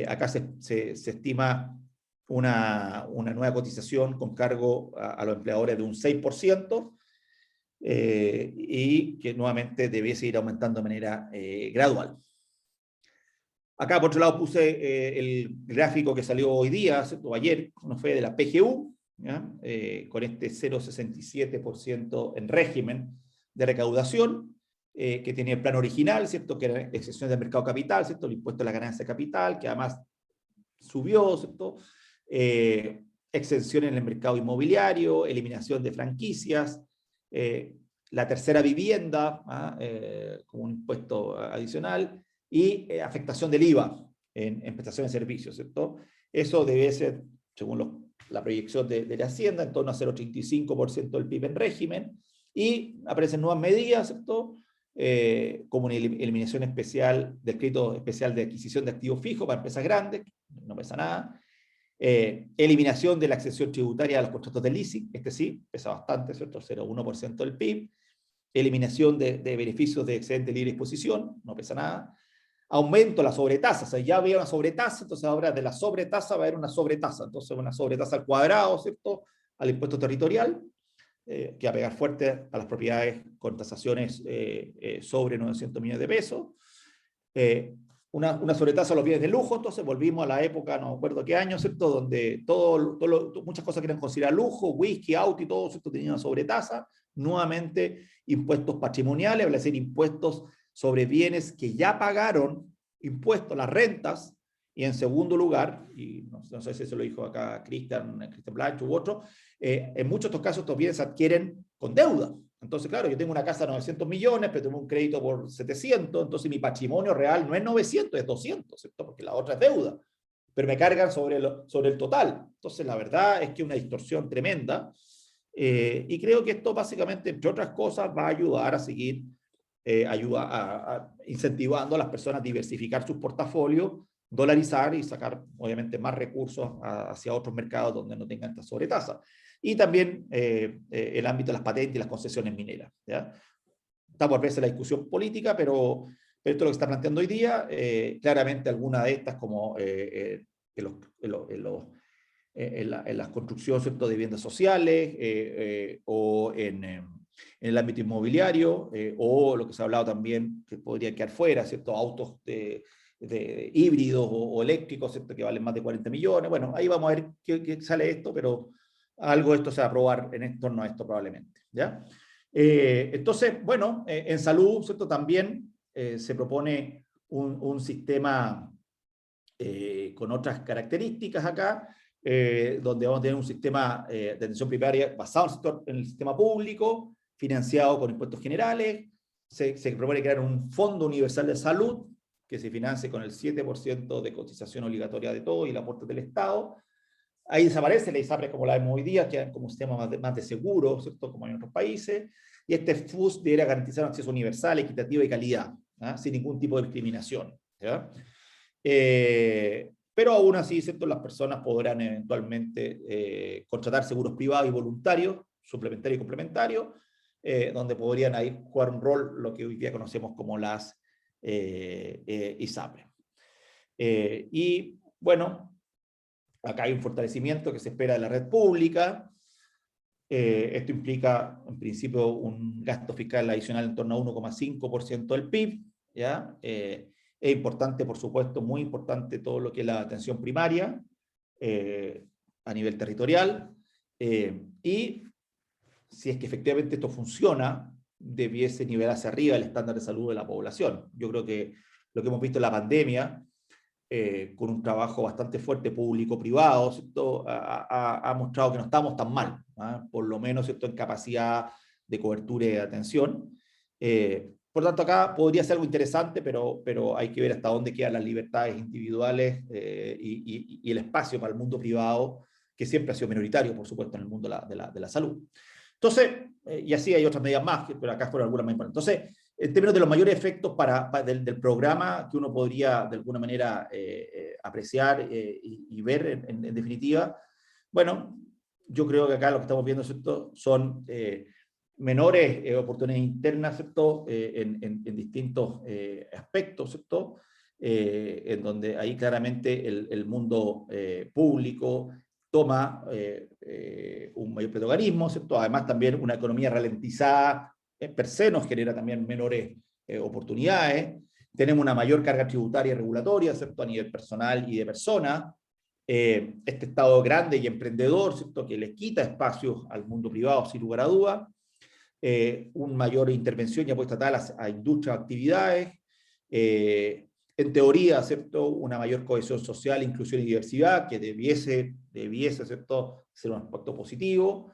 Acá se estima una nueva cotización con cargo a los empleadores de un 6%, y que nuevamente debe seguir aumentando de manera gradual. Acá, por otro lado, puse el gráfico que salió hoy día, ¿cierto?, o ayer, no fue de la PGU, ¿ya? Con este 0,67% en régimen de recaudación, que tenía el plan original, ¿cierto?, que era excepciones del mercado capital, ¿cierto?, el impuesto a la ganancia de capital, que además subió, ¿cierto?, exención en el mercado inmobiliario, eliminación de franquicias, la tercera vivienda, como un impuesto adicional, y afectación del IVA en prestación de servicios, ¿cierto? Eso debe ser, según la proyección de la Hacienda, en torno a 0,35% del PIB en régimen, y aparecen nuevas medidas, ¿cierto?, como una eliminación especial del crédito especial de adquisición de activos fijos para empresas grandes, no pesa nada, eliminación de la exención tributaria a los contratos de leasing, este sí, pesa bastante, ¿cierto?, 0,1% del PIB, eliminación de beneficios de excedente libre disposición, no pesa nada, aumento de la sobretasa, o sea, ya había una sobretasa, entonces ahora de la sobretasa va a haber una sobretasa, entonces una sobretasa al cuadrado, ¿cierto?, al impuesto territorial, que va a pegar fuerte a las propiedades con tasaciones sobre 900 millones de pesos. Una sobretasa a los bienes de lujo. Entonces volvimos a la época, no me acuerdo qué año, ¿cierto?, donde muchas cosas que eran consideradas lujo, whisky, auto y todo, ¿cierto?, tenían una sobretasa. Nuevamente, impuestos patrimoniales, es decir, impuestos sobre bienes que ya pagaron impuestos, las rentas. Y en segundo lugar, y no sé si se lo dijo acá Cristian Blancho u otro, en muchos de estos casos estos bienes se adquieren con deuda. Entonces, claro, yo tengo una casa de 900 millones, pero tengo un crédito por 700, entonces mi patrimonio real no es 900, es 200, ¿cierto? Porque la otra es deuda, pero me cargan sobre el total. Entonces, la verdad es que es una distorsión tremenda, y creo que esto básicamente, entre otras cosas, va a ayudar a seguir incentivando a las personas a diversificar sus portafolios, dolarizar y sacar, obviamente, más recursos hacia otros mercados donde no tengan esta sobretasa. Y también el ámbito de las patentes y las concesiones mineras, ¿ya? Está por verse la discusión política, pero esto es lo que está planteando hoy día. Claramente alguna de estas, como en las construcciones, ¿cierto?, de viviendas sociales, o en el ámbito inmobiliario, o lo que se ha hablado también, que podría quedar fuera, ¿cierto?, autos de híbridos o eléctricos, ¿cierto?, que valen más de 40 millones. Bueno, ahí vamos a ver qué sale esto, pero algo de esto se va a aprobar en torno a esto probablemente, ¿ya? Entonces, bueno, en salud, ¿cierto?, también se propone un sistema con otras características acá, donde vamos a tener un sistema de atención primaria basado en el sistema público, financiado con impuestos generales. Se propone crear un fondo universal de salud que se financie con el 7% de cotización obligatoria de todo y el aporte del Estado. Ahí desaparece la ISAPRES como la vemos hoy día, queda como un sistema más de seguro, ¿cierto?, como en otros países. Y este FUS debería garantizar un acceso universal, equitativo y calidad, ¿ah?, sin ningún tipo de discriminación, ¿ya? Pero aún así, ¿cierto?, las personas podrán eventualmente contratar seguros privados y voluntarios, suplementarios y complementarios, donde podrían ahí jugar un rol lo que hoy día conocemos como las ISAPRES. Y bueno, acá hay un fortalecimiento que se espera de la red pública. Esto implica, en principio, un gasto fiscal adicional en torno a 1,5% del PIB, ¿ya? Es importante, por supuesto, muy importante todo lo que es la atención primaria a nivel territorial, y si es que efectivamente esto funciona, debiese nivelar hacia arriba el estándar de salud de la población. Yo creo que lo que hemos visto en la pandemia, con un trabajo bastante fuerte público-privado, ¿cierto?, ha mostrado que no estamos tan mal, ¿ah?, por lo menos, ¿cierto?, en capacidad de cobertura y de atención. Por tanto, acá podría ser algo interesante, pero hay que ver hasta dónde quedan las libertades individuales y el espacio para el mundo privado, que siempre ha sido minoritario, por supuesto, en el mundo de la salud. Entonces, y así hay otras medidas más, pero acá fueron algunas más importantes. Entonces, en términos de los mayores efectos del programa que uno podría de alguna manera apreciar y ver en definitiva, bueno, yo creo que acá lo que estamos viendo, ¿cierto?, son menores oportunidades internas, ¿cierto?, en distintos aspectos, ¿cierto?, en donde ahí claramente el mundo público toma un mayor protagonismo, ¿cierto? Además también una economía ralentizada per se nos genera también menores oportunidades. Tenemos una mayor carga tributaria y regulatoria, ¿cierto?, a nivel personal y de personas. Este Estado grande y emprendedor, ¿cierto?, que les quita espacios al mundo privado sin lugar a dudas. Una mayor intervención y apoyo estatal a industrias, actividades. En teoría, ¿cierto?, una mayor cohesión social, inclusión y diversidad, que debiese, ¿cierto?, ser un aspecto positivo,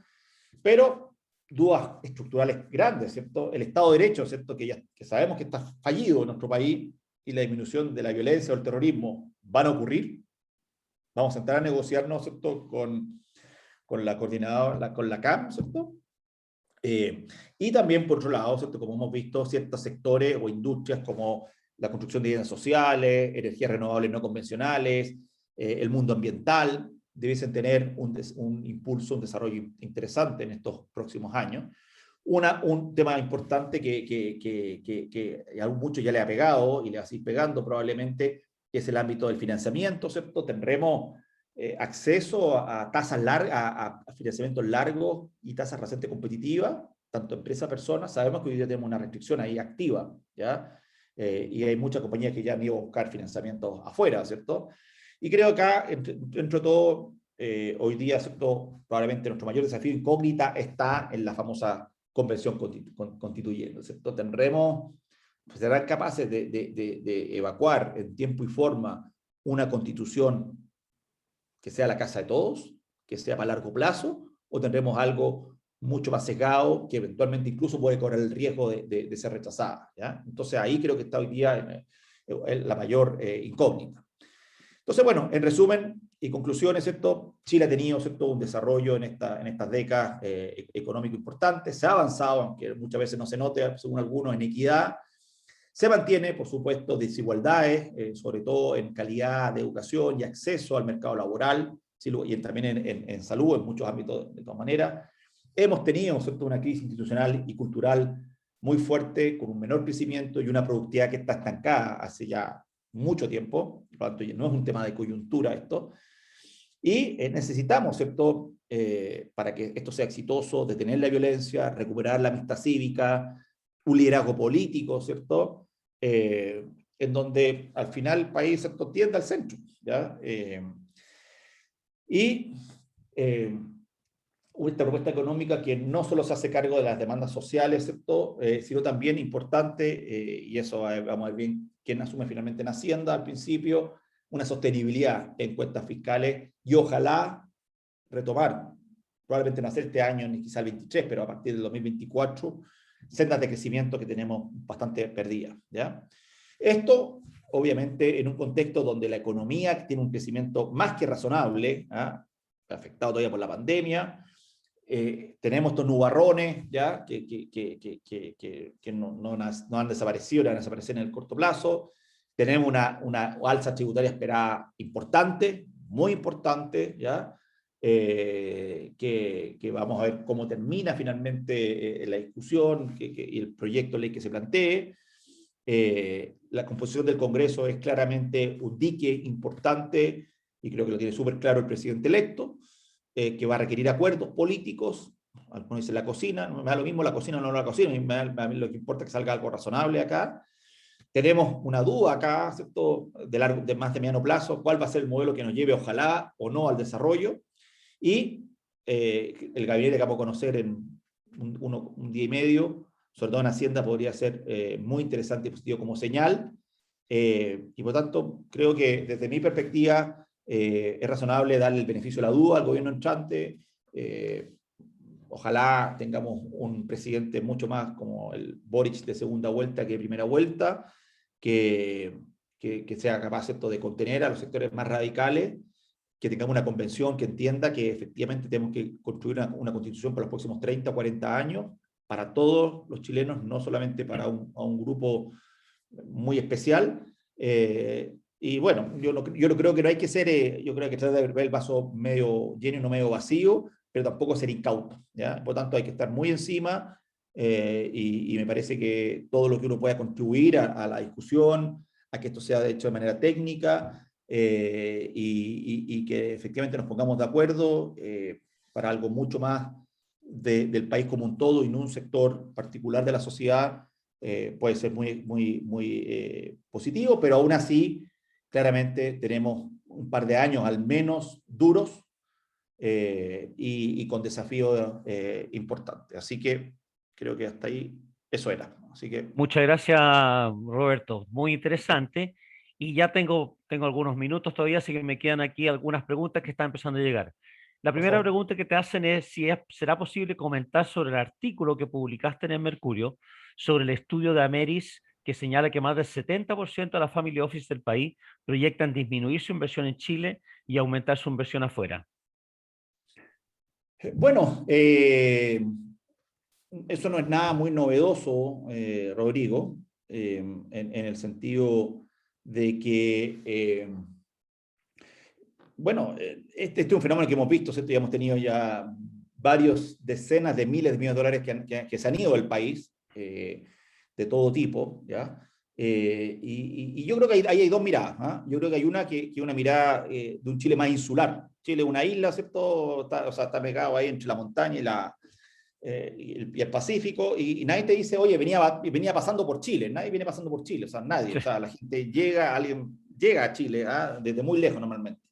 pero dudas estructurales grandes, ¿cierto? El Estado de Derecho, ¿cierto?, que sabemos que está fallido en nuestro país, y la disminución de la violencia o el terrorismo van a ocurrir. Vamos a entrar a negociarnos, ¿cierto?, con la coordinadora, con la CAM, ¿cierto? Y también, por otro lado, ¿cierto?, como hemos visto, ciertos sectores o industrias como la construcción de viviendas sociales, energías renovables no convencionales, el mundo ambiental, debiesen tener un impulso, un desarrollo interesante en estos próximos años. Un tema importante que a muchos ya le ha pegado y le va a seguir pegando probablemente, es el ámbito del financiamiento, ¿cierto? Tendremos acceso a tasas largas, a financiamientos largos y tasas recientes competitivas, tanto empresa-persona. Sabemos que hoy día tenemos una restricción ahí activa, ¿ya? y hay muchas compañías que ya han ido a buscar financiamiento afuera, ¿cierto? Y creo que acá, dentro de todo, hoy día, ¿cierto? Probablemente nuestro mayor desafío incógnita está en la famosa convención constituyente, ¿cierto? Serán capaces de evacuar en tiempo y forma una constitución que sea la casa de todos, que sea para largo plazo, o tendremos algo mucho más sesgado que eventualmente incluso puede correr el riesgo de ser rechazada, ¿ya? Entonces ahí creo que está hoy día la mayor incógnita. Entonces, bueno, en resumen y conclusiones, ¿cierto? Chile ha tenido, ¿cierto?, un desarrollo en estas décadas económico importante, se ha avanzado, aunque muchas veces no se note, según algunos, en equidad. Se mantiene, por supuesto, desigualdades, sobre todo en calidad de educación y acceso al mercado laboral, ¿sí? Y también en salud, en muchos ámbitos, de todas maneras. Hemos tenido, ¿cierto?, una crisis institucional y cultural muy fuerte, con un menor crecimiento y una productividad que está estancada hace ya mucho tiempo, por lo tanto no es un tema de coyuntura esto, y necesitamos, ¿cierto?, para que esto sea exitoso, detener la violencia, recuperar la amistad cívica, un liderazgo político, ¿cierto?, en donde al final el país, ¿cierto?, tiende al centro, ¿ya? Y esta propuesta económica que no solo se hace cargo de las demandas sociales, ¿cierto?, sino también importante, y eso vamos a ver bien quién asume finalmente en Hacienda al principio, una sostenibilidad en cuentas fiscales y ojalá retomar, probablemente no hacer este año ni quizá el 23, pero a partir del 2024, sendas de crecimiento que tenemos bastante perdidas, ¿ya? Esto, obviamente, en un contexto donde la economía tiene un crecimiento más que razonable, ¿ah?, afectado todavía por la pandemia. Tenemos estos nubarrones, ¿ya?, que no han desaparecido, van a desaparecer en el corto plazo. Tenemos una alza tributaria esperada importante, muy importante, ¿ya? Que vamos a ver cómo termina finalmente la discusión y el proyecto de ley que se plantee. La composición del Congreso es claramente un dique importante, y creo que lo tiene súper claro el presidente electo, que va a requerir acuerdos políticos. Algunos dicen la cocina, no me da lo mismo la cocina o no la cocina, a mí lo que importa es que salga algo razonable acá. Tenemos una duda acá, ¿cierto?, de más de mediano plazo, cuál va a ser el modelo que nos lleve, ojalá o no, al desarrollo. Y el gabinete que vamos a conocer en un día y medio, sobre todo en Hacienda, podría ser muy interesante y positivo como señal. Y por tanto, creo que desde mi perspectiva es razonable darle el beneficio de la duda al gobierno entrante. Ojalá tengamos un presidente mucho más como el Boric de segunda vuelta que de primera vuelta, que sea capaz, ¿cierto?, de contener a los sectores más radicales, que tengamos una convención que entienda que efectivamente tenemos que construir una constitución para los próximos 30 o 40 años, para todos los chilenos, no solamente para un grupo muy especial. Y bueno, yo no creo que no hay que ser, yo creo que tratar de ver el vaso medio lleno y no medio vacío, pero tampoco ser incauto, ¿ya? Por lo tanto, hay que estar muy encima, y me parece que todo lo que uno pueda contribuir a la discusión, a que esto sea de hecho de manera técnica, y que efectivamente nos pongamos de acuerdo para algo mucho más del país como un todo y no un sector particular de la sociedad, puede ser muy positivo, pero aún así, claramente tenemos un par de años al menos duros, y con desafíos importantes. Así que creo que hasta ahí eso era. Así que... Muchas gracias, Roberto. Muy interesante. Y ya tengo algunos minutos todavía, así que me quedan aquí algunas preguntas que están empezando a llegar. La Por primera favor. pregunta que te hacen es si será posible comentar sobre el artículo que publicaste en el Mercurio sobre el estudio de Ameris que señala que más del 70% de las family office del país proyectan disminuir su inversión en Chile y aumentar su inversión afuera. Bueno, eso no es nada muy novedoso, Rodrigo, en el sentido de que, bueno, este es un fenómeno que hemos visto, ¿cierto? Ya hemos tenido ya varios decenas de miles de millones de dólares que se han ido del país, de todo tipo, ¿ya? Y yo creo que ahí hay dos miradas, ¿ah? Yo creo que hay una que una mirada de un Chile más insular. Chile es una isla, ¿cierto? O sea, está pegado ahí entre la montaña y el Pacífico, y nadie te dice, oye, venía pasando por Chile, nadie viene pasando por Chile, o sea, nadie, o sea, la gente llega, alguien llega a Chile, desde muy lejos normalmente.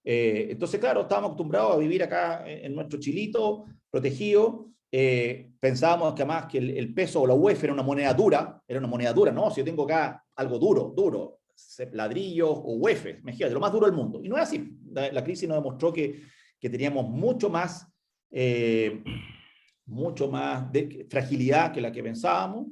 Entonces, claro, estábamos acostumbrados a vivir acá en nuestro chilito, protegido. Pensábamos que además que el peso o la UEF era una moneda dura, ¿no? Si yo tengo acá algo duro, ladrillos o UEF, imagínate, lo más duro del mundo. Y no es así. La crisis nos demostró que teníamos mucho más de fragilidad que la que pensábamos.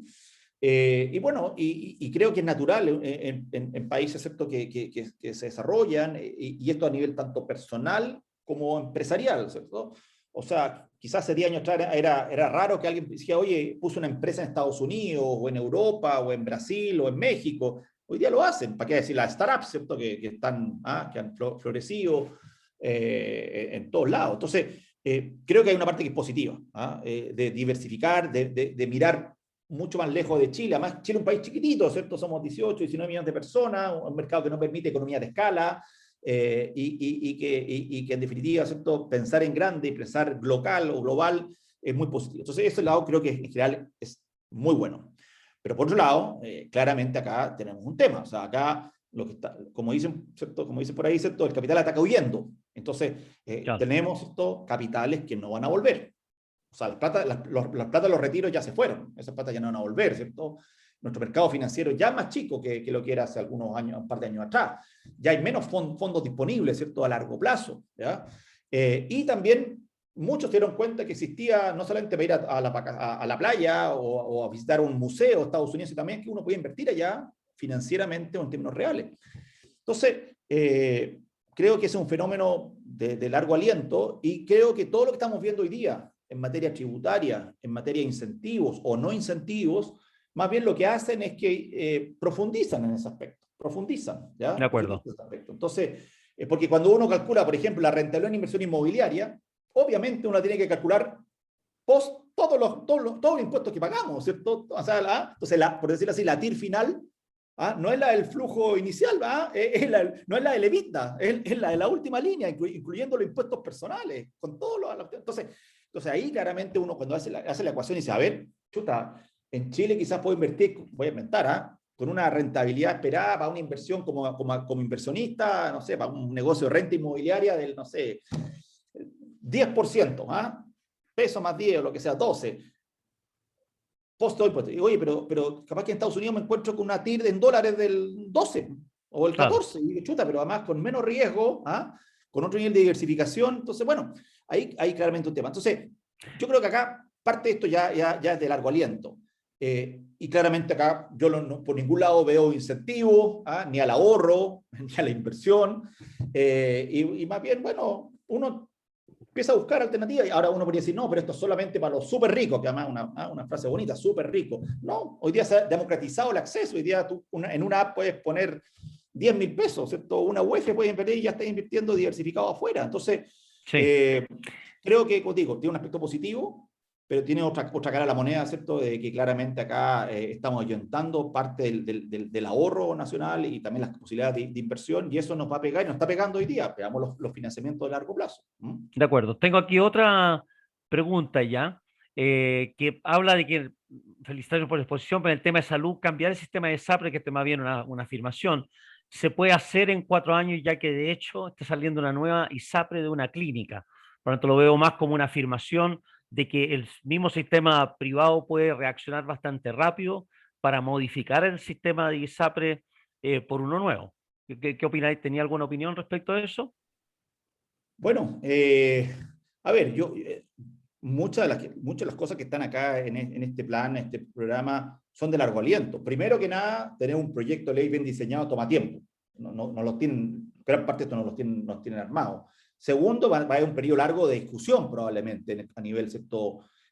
Y bueno, y creo que es natural en países, ¿cierto?, que se desarrollan, y esto a nivel tanto personal como empresarial, ¿cierto? O sea, quizás hace 10 años atrás era raro que alguien decía, oye, puso una empresa en Estados Unidos, o en Europa, o en Brasil, o en México. Hoy día lo hacen, ¿para qué decir? Las startups, ¿cierto?, que han florecido en todos lados. Entonces, creo que hay una parte que es positiva, de diversificar, de mirar mucho más lejos de Chile. Además, Chile es un país chiquitito, ¿cierto? Somos 18, 19 millones de personas, un mercado que no permite economía de escala, y que en definitiva, ¿cierto?, pensar en grande y pensar local o global es muy positivo. Entonces, ese lado creo que en general es muy bueno. Pero por otro lado, claramente acá tenemos un tema. O sea, acá, lo que está, como dicen, ¿cierto?, como dicen por ahí, ¿cierto?, el capital ataca huyendo. Entonces, Claro. tenemos estos capitales que no van a volver. O sea, las plata de los retiros ya se fueron, esas plata ya no van a volver, ¿cierto? Nuestro mercado financiero ya es más chico que lo que era hace algunos años, un par de años atrás. Ya hay menos fondos disponibles, ¿cierto?, a largo plazo, ¿ya? Y también muchos se dieron cuenta que existía, no solamente para ir a la playa o a visitar un museo de Estados Unidos, sino también que uno podía invertir allá financieramente o en términos reales. Entonces, creo que es un fenómeno de largo aliento, y creo que todo lo que estamos viendo hoy día en materia tributaria, en materia de incentivos o no incentivos, más bien lo que hacen es que profundizan en ese aspecto, ¿ya? De acuerdo. Profundizan en ese aspecto. Entonces, porque cuando uno calcula, por ejemplo, la rentabilidad en inversión inmobiliaria, obviamente uno tiene que calcular todos los impuestos que pagamos, ¿cierto? O sea, entonces, por decirlo así, la TIR final, no es la del flujo inicial, no es la del EBITDA, es la de la última línea, incluyendo los impuestos personales, con todos los... Entonces ahí claramente uno cuando hace la ecuación dice, a ver, chuta, en Chile quizás puedo invertir, voy a inventar, con una rentabilidad esperada para una inversión como inversionista, no sé, para un negocio de renta inmobiliaria del, no sé, 10%, peso más 10 o lo que sea, 12. Post impuestos. Y, oye, pero capaz que en Estados Unidos me encuentro con una TIR en dólares del 12 o el 14, claro. Y chuta, pero además con menos riesgo, con otro nivel de diversificación. Entonces, bueno, hay claramente un tema. Entonces, yo creo que acá parte de esto ya es de largo aliento. Y claramente acá yo por ningún lado veo incentivos, ni al ahorro, ni a la inversión. Y más bien, bueno, uno empieza a buscar alternativas, y ahora uno podría decir, no, pero esto es solamente para los súper ricos, que además una frase bonita, súper rico. No, hoy día se ha democratizado el acceso, hoy día tú en una app puedes poner 10.000 pesos, ¿cierto? Una UEF puedes invertir y ya estás invirtiendo diversificado afuera. Entonces, sí. Creo que, como digo, tiene un aspecto positivo, pero tiene otra cara a la moneda, ¿cierto? De que claramente acá estamos ayuntando parte del ahorro nacional y también las posibilidades de inversión, y eso nos va a pegar, y nos está pegando hoy día. Pegamos los financiamientos de largo plazo. De acuerdo. Tengo aquí otra pregunta ya, que habla de que, felicitaciones por la exposición, pero en el tema de salud, cambiar el sistema de SAPRE, que es más bien una afirmación, se puede hacer en 4 años, ya que de hecho está saliendo una nueva ISAPRE de una clínica. Por lo tanto, lo veo más como una afirmación de que el mismo sistema privado puede reaccionar bastante rápido para modificar el sistema de ISAPRE por uno nuevo. ¿Qué opináis? ¿Tenía alguna opinión respecto a eso? Bueno, a ver, muchas de las cosas que están acá en este plan, en este programa, son de largo aliento. Primero que nada, tener un proyecto de ley bien diseñado toma tiempo. No los tienen, gran parte de esto no los tienen armados. Segundo, va a haber un periodo largo de discusión probablemente a nivel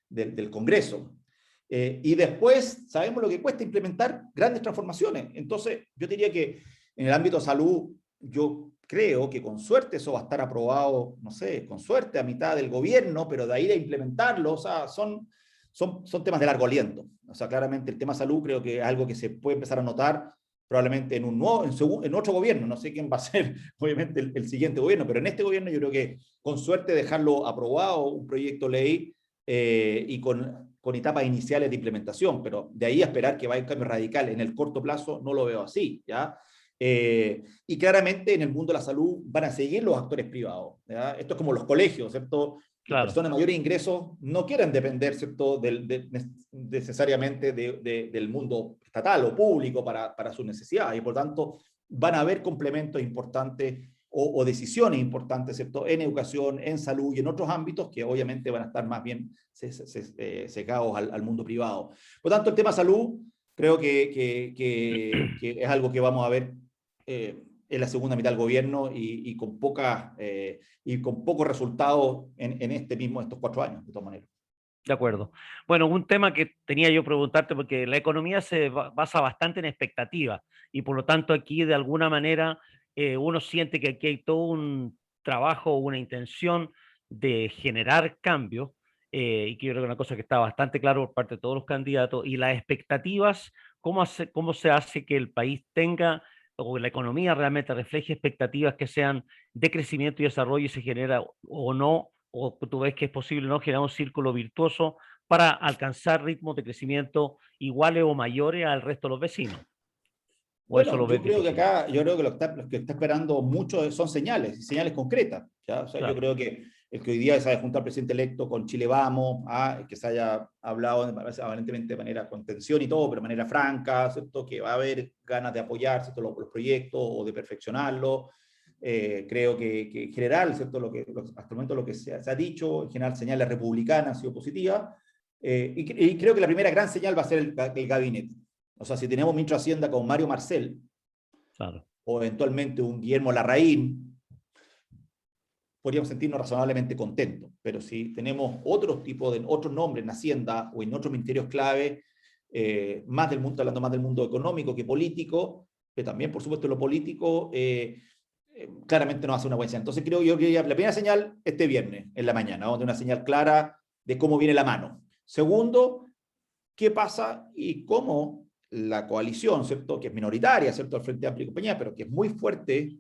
del Congreso. Y después sabemos lo que cuesta implementar grandes transformaciones. Entonces, yo diría que en el ámbito de salud, yo creo que con suerte eso va a estar aprobado, no sé, con suerte a mitad del gobierno, pero de ahí de implementarlo, o sea, son temas de largo aliento. O sea, claramente el tema salud creo que es algo que se puede empezar a notar probablemente en otro gobierno. No sé quién va a ser, obviamente, el siguiente gobierno, pero en este gobierno yo creo que con suerte dejarlo aprobado, un proyecto de ley y con etapas iniciales de implementación, pero de ahí a esperar que vaya un cambio radical en el corto plazo, no lo veo así, ¿ya? Y claramente en el mundo de la salud van a seguir los actores privados, ¿ya? Esto es como los colegios, ¿cierto? Las Claro. personas de mayores ingresos no quieren depender, ¿cierto?, necesariamente del mundo estatal o público para sus necesidades, y por tanto van a haber complementos importantes o decisiones importantes, ¿cierto?, en educación, en salud y en otros ámbitos que obviamente van a estar más bien secados al mundo privado. Por tanto, el tema salud creo que es algo que vamos a ver en la segunda mitad del gobierno y con pocos resultados en estos 4 años, de todas maneras. De acuerdo. Bueno, un tema que tenía yo preguntarte, porque la economía se basa bastante en expectativas y por lo tanto aquí de alguna manera uno siente que aquí hay todo un trabajo, una intención de generar cambios y que yo creo que es una cosa que está bastante claro por parte de todos los candidatos y las expectativas, cómo se hace que el país tenga o la economía realmente refleje expectativas que sean de crecimiento y desarrollo y se genera o no o tú ves que es posible no generar un círculo virtuoso para alcanzar ritmos de crecimiento iguales o mayores al resto de los vecinos. ¿O eso Bueno, lo ves difícil? yo creo que lo que está esperando mucho son señales, señales concretas, ¿ya? O sea, yo Claro, creo que el que hoy día se haya juntado al presidente electo con Chile Vamos, que se haya hablado aparentemente de manera con tensión y todo, pero de manera franca, ¿cierto? Que va a haber ganas de apoyar, ¿cierto?, los proyectos o de perfeccionarlos. Creo que en general, ¿cierto?, hasta el momento lo que se ha dicho, en general señales republicanas han sido positivas, y creo que la primera gran señal va a ser el gabinete. O sea, si tenemos ministro de Hacienda con Mario Marcel, claro. o eventualmente un Guillermo Larraín, podríamos sentirnos razonablemente contentos. Pero si tenemos otros nombres en Hacienda o en otros ministerios clave, hablando más del mundo económico que político, pero también, por supuesto, lo político, claramente no hace una buena señal. Entonces creo yo que la primera señal este viernes, en la mañana, vamos a tener una señal clara de cómo viene la mano. Segundo, qué pasa y cómo la coalición, ¿cierto?, que es minoritaria, ¿cierto?, al Frente Amplio y compañía, pero que es muy fuerte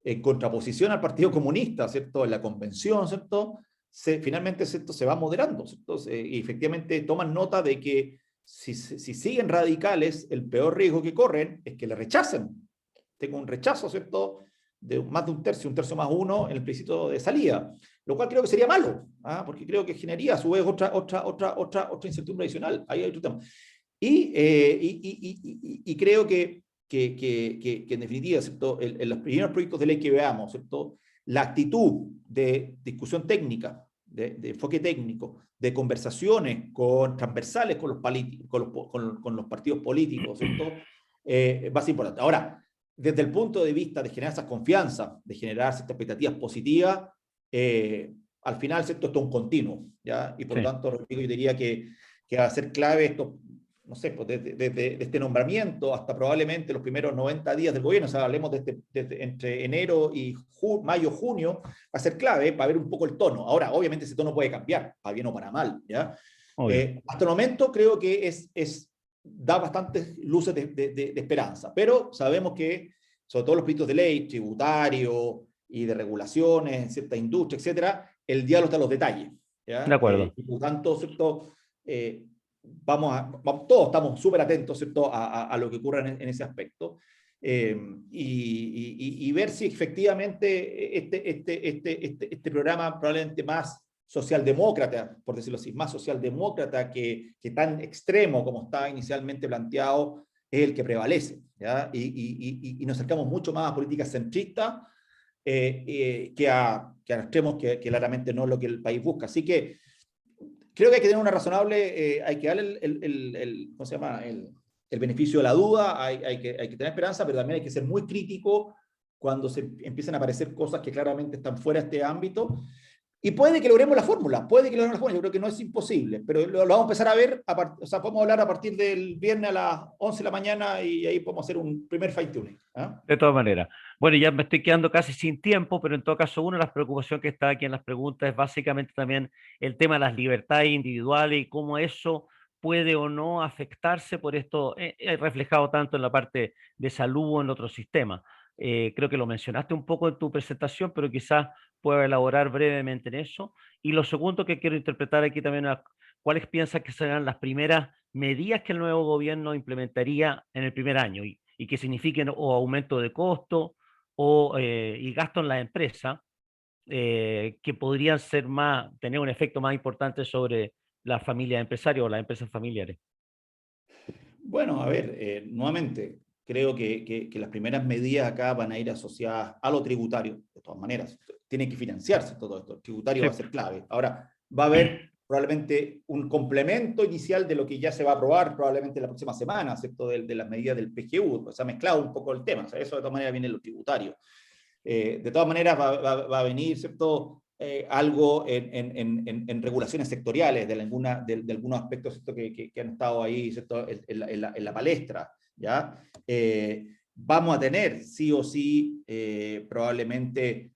en contraposición al Partido Comunista, ¿cierto?, en la convención, ¿cierto?, finalmente, ¿cierto?, se va moderando, ¿cierto? Y efectivamente toman nota de que si siguen radicales, el peor riesgo que corren es que le rechacen. Tengo un rechazo, ¿cierto?, de más de un tercio más uno en el plebiscito de salida, lo cual creo que sería malo, porque creo que generaría a su vez otra incertidumbre adicional. Ahí hay otro tema. Y creo que en definitiva, ¿cierto?, en los primeros proyectos de ley que veamos, ¿cierto?, la actitud de discusión técnica, de enfoque técnico, de conversaciones transversales con los partidos políticos, ¿cierto?, va a ser importante. Ahora, desde el punto de vista de generar esa confianza, de generar ciertas expectativas positivas, al final, ¿cierto?, esto es un continuo, ¿ya? Y por lo Sí, tanto, Rodrigo, yo diría que va a ser clave esto, no sé, pues desde este nombramiento hasta probablemente los primeros 90 días del gobierno, o sea, hablemos entre enero y mayo, junio, va a ser clave para ver un poco el tono. Ahora, obviamente ese tono puede cambiar, para bien o para mal, ¿ya? obvio. Hasta el momento creo que da bastantes luces de esperanza, pero sabemos que, sobre todo los proyectos de ley, tributario y de regulaciones en cierta industria, etcétera, el diablo está en los detalles, De ¿ya? acuerdo. Y por tanto, ¿cierto? Todos estamos súper atentos, ¿cierto?, a lo que ocurra en ese aspecto, y ver si efectivamente este programa probablemente más socialdemócrata, por decirlo así, más socialdemócrata que tan extremo como estaba inicialmente planteado, es el que prevalece, ¿ya? Y nos acercamos mucho más a políticas centristas que a extremos que claramente no es lo que el país busca. Así que creo que hay que tener una razonable, hay que darle ¿cómo se llama?, el beneficio de la duda, hay que tener esperanza, pero también hay que ser muy crítico cuando se empiezan a aparecer cosas que claramente están fuera de este ámbito. Y puede que logremos la fórmula, yo creo que no es imposible, pero lo vamos a empezar a ver, o sea, podemos hablar a partir del viernes a las 11 de la mañana y ahí podemos hacer un primer fine tuning. De todas maneras. Bueno, ya me estoy quedando casi sin tiempo, pero en todo caso, una de las preocupaciones que está aquí en las preguntas es básicamente también el tema de las libertades individuales y cómo eso puede o no afectarse por esto, reflejado tanto en la parte de salud o en otros sistemas. Creo que lo mencionaste un poco en tu presentación, pero quizás pueda elaborar brevemente en eso. Y lo segundo que quiero interpretar aquí también es cuáles piensas que serán las primeras medidas que el nuevo gobierno implementaría en el primer año y que signifiquen o aumento de costo y gasto en la empresa, que podrían ser tener un efecto más importante sobre las familias empresarias o las empresas familiares. Bueno, a ver, nuevamente, creo que las primeras medidas acá van a ir asociadas a lo tributario, de todas maneras. Tiene que financiarse todo esto, el tributario Sí, va a ser clave. Ahora, va a haber probablemente un complemento inicial de lo que ya se va a aprobar probablemente la próxima semana, ¿cierto? De las medidas del PGU, se ha mezclado un poco el tema, o sea, eso de todas maneras viene en lo tributario. De todas maneras va a venir, ¿cierto? Algo en regulaciones sectoriales de algunos aspectos, ¿cierto? Que han estado ahí, ¿cierto? En la palestra, ¿ya? Vamos a tener, sí o sí, probablemente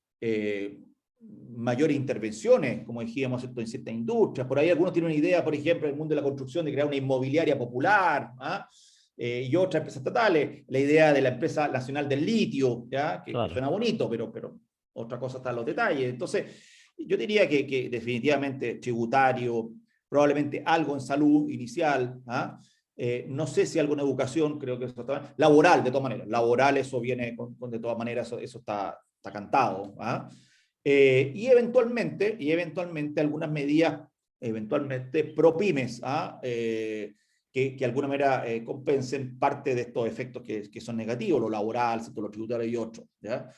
mayores intervenciones, como dijimos, ¿cierto? En ciertas industrias. Por ahí algunos tienen una idea, por ejemplo, en el mundo de la construcción, de crear una inmobiliaria popular, ¿ah? Y otras empresas estatales, la idea de la empresa nacional del litio, ¿ya? Que claro. suena bonito, pero otra cosa está en los detalles. Entonces, yo diría que definitivamente tributario, probablemente algo en salud inicial, ¿ah? No sé si algo en educación, creo que eso está, laboral, de todas maneras, laboral eso viene de todas maneras, eso está cantado, ¿ah? Y eventualmente algunas medidas, eventualmente pro pymes, ¿ah? Que de alguna manera compensen parte de estos efectos que son negativos, lo laboral, lo tributario y otros, ¿ya?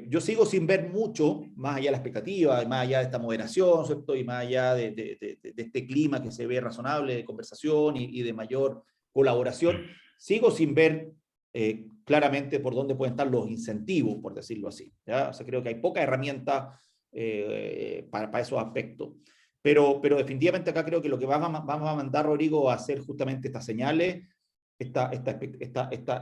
Yo sigo sin ver mucho, más allá de la expectativa, y más allá de esta moderación, ¿cierto? Y más allá de este clima que se ve razonable de conversación y de mayor colaboración, sigo sin ver claramente por dónde pueden estar los incentivos, por decirlo así, ¿ya? O sea, creo que hay pocas herramientas para esos aspectos. Pero definitivamente acá creo que lo que vamos a mandar, Rodrigo, a hacer justamente estas señales, estas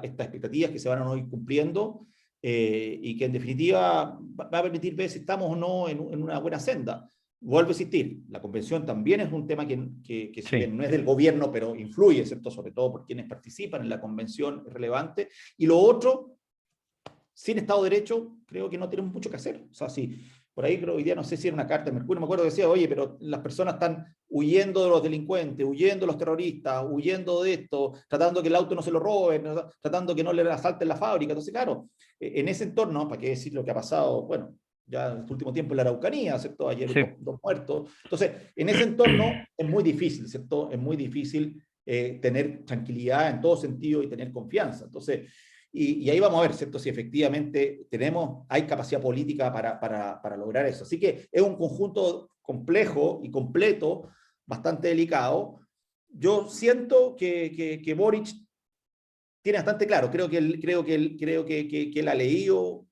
expectativas que se van a ir cumpliendo, y que en definitiva va a permitir ver si estamos o no en una buena senda. Vuelvo a insistir, la convención también es un tema que si Sí. bien no es del gobierno, pero influye, ¿cierto? Sobre todo por quienes participan en la convención, es relevante. Y lo otro, sin Estado de Derecho, creo que no tenemos mucho que hacer. O sea, si por ahí creo hoy día, no sé si era una carta de Mercurio, me acuerdo que decía, oye, pero las personas están huyendo de los delincuentes, huyendo de los terroristas, huyendo de esto, tratando que el auto no se lo roben, tratando que no le asalten la fábrica. Entonces, claro, en ese entorno, para qué decir lo que ha pasado, bueno, ya en este último tiempo en la Araucanía, ¿cierto? Ayer Sí. dos muertos. Entonces, en ese entorno es muy difícil, ¿cierto? Es muy difícil tener tranquilidad en todo sentido y tener confianza. Entonces, y ahí vamos a ver, ¿cierto? Si efectivamente hay capacidad política para lograr eso. Así que es un conjunto complejo y completo, bastante delicado. Yo siento que Boric tiene bastante claro, creo que él ha leído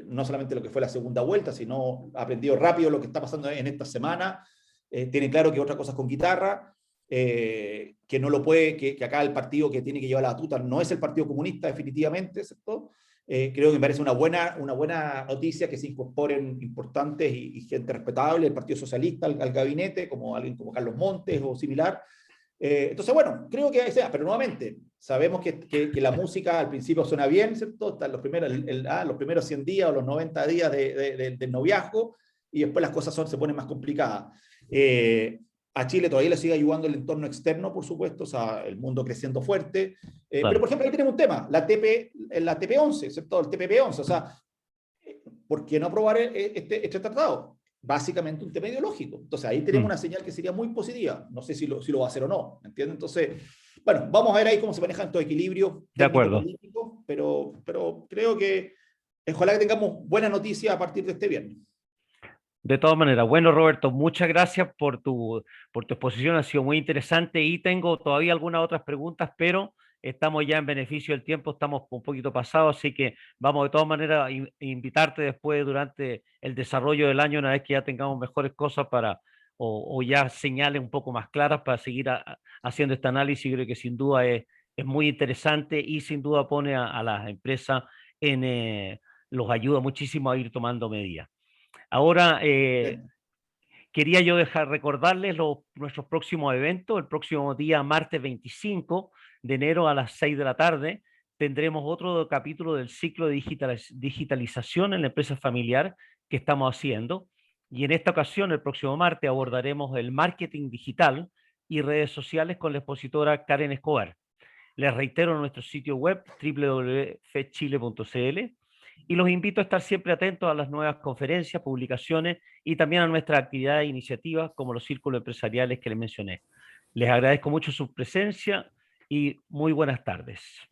no solamente lo que fue la segunda vuelta, sino ha aprendido rápido lo que está pasando en esta semana, tiene claro que otra cosa es con guitarra, que no lo puede, que acá el partido que tiene que llevar la batuta no es el Partido Comunista definitivamente, ¿cierto? Creo que me parece una buena noticia que se incorporen importantes y gente respetable del Partido Socialista al gabinete, como alguien como Carlos Montes o similar. Entonces, bueno, creo que sea, pero nuevamente, sabemos que la música al principio suena bien, ¿cierto? Están los primeros 100 días o los 90 días del noviazgo, y después las cosas se ponen más complicadas. A Chile todavía le sigue ayudando el entorno externo, por supuesto, o sea, el mundo creciendo fuerte. Pero, Claro. por ejemplo, ahí tenemos un tema, la TP11, ¿cierto? El TPP-11, o sea, ¿por qué no aprobar este tratado? Básicamente un tema ideológico. Entonces ahí tenemos Mm, una señal que sería muy positiva. No sé si lo va a hacer o no, ¿me entiendes? Entonces, bueno, vamos a ver ahí cómo se manejan estos equilibrios de acuerdo. técnico-políticos, pero creo que ojalá que tengamos buena noticia a partir de este viernes. De todas maneras, bueno, Roberto, muchas gracias por tu exposición, ha sido muy interesante y tengo todavía algunas otras preguntas, pero estamos ya en beneficio del tiempo, estamos un poquito pasados, así que vamos de todas maneras a invitarte después durante el desarrollo del año, una vez que ya tengamos mejores cosas o ya señales un poco más claras para seguir haciendo este análisis. Creo que sin duda es muy interesante y sin duda pone a las empresas los ayuda muchísimo a ir tomando medidas. Ahora, Bien. quería yo recordarles nuestros próximos eventos. El próximo día, martes 25 de enero a las 6 de la tarde, tendremos otro capítulo del ciclo de digitalización en la empresa familiar que estamos haciendo. Y en esta ocasión, el próximo martes, abordaremos el marketing digital y redes sociales con la expositora Karen Escobar. Les reitero nuestro sitio web www.fedchile.cl y los invito a estar siempre atentos a las nuevas conferencias, publicaciones y también a nuestras actividades e iniciativas como los círculos empresariales que les mencioné. Les agradezco mucho su presencia y muy buenas tardes.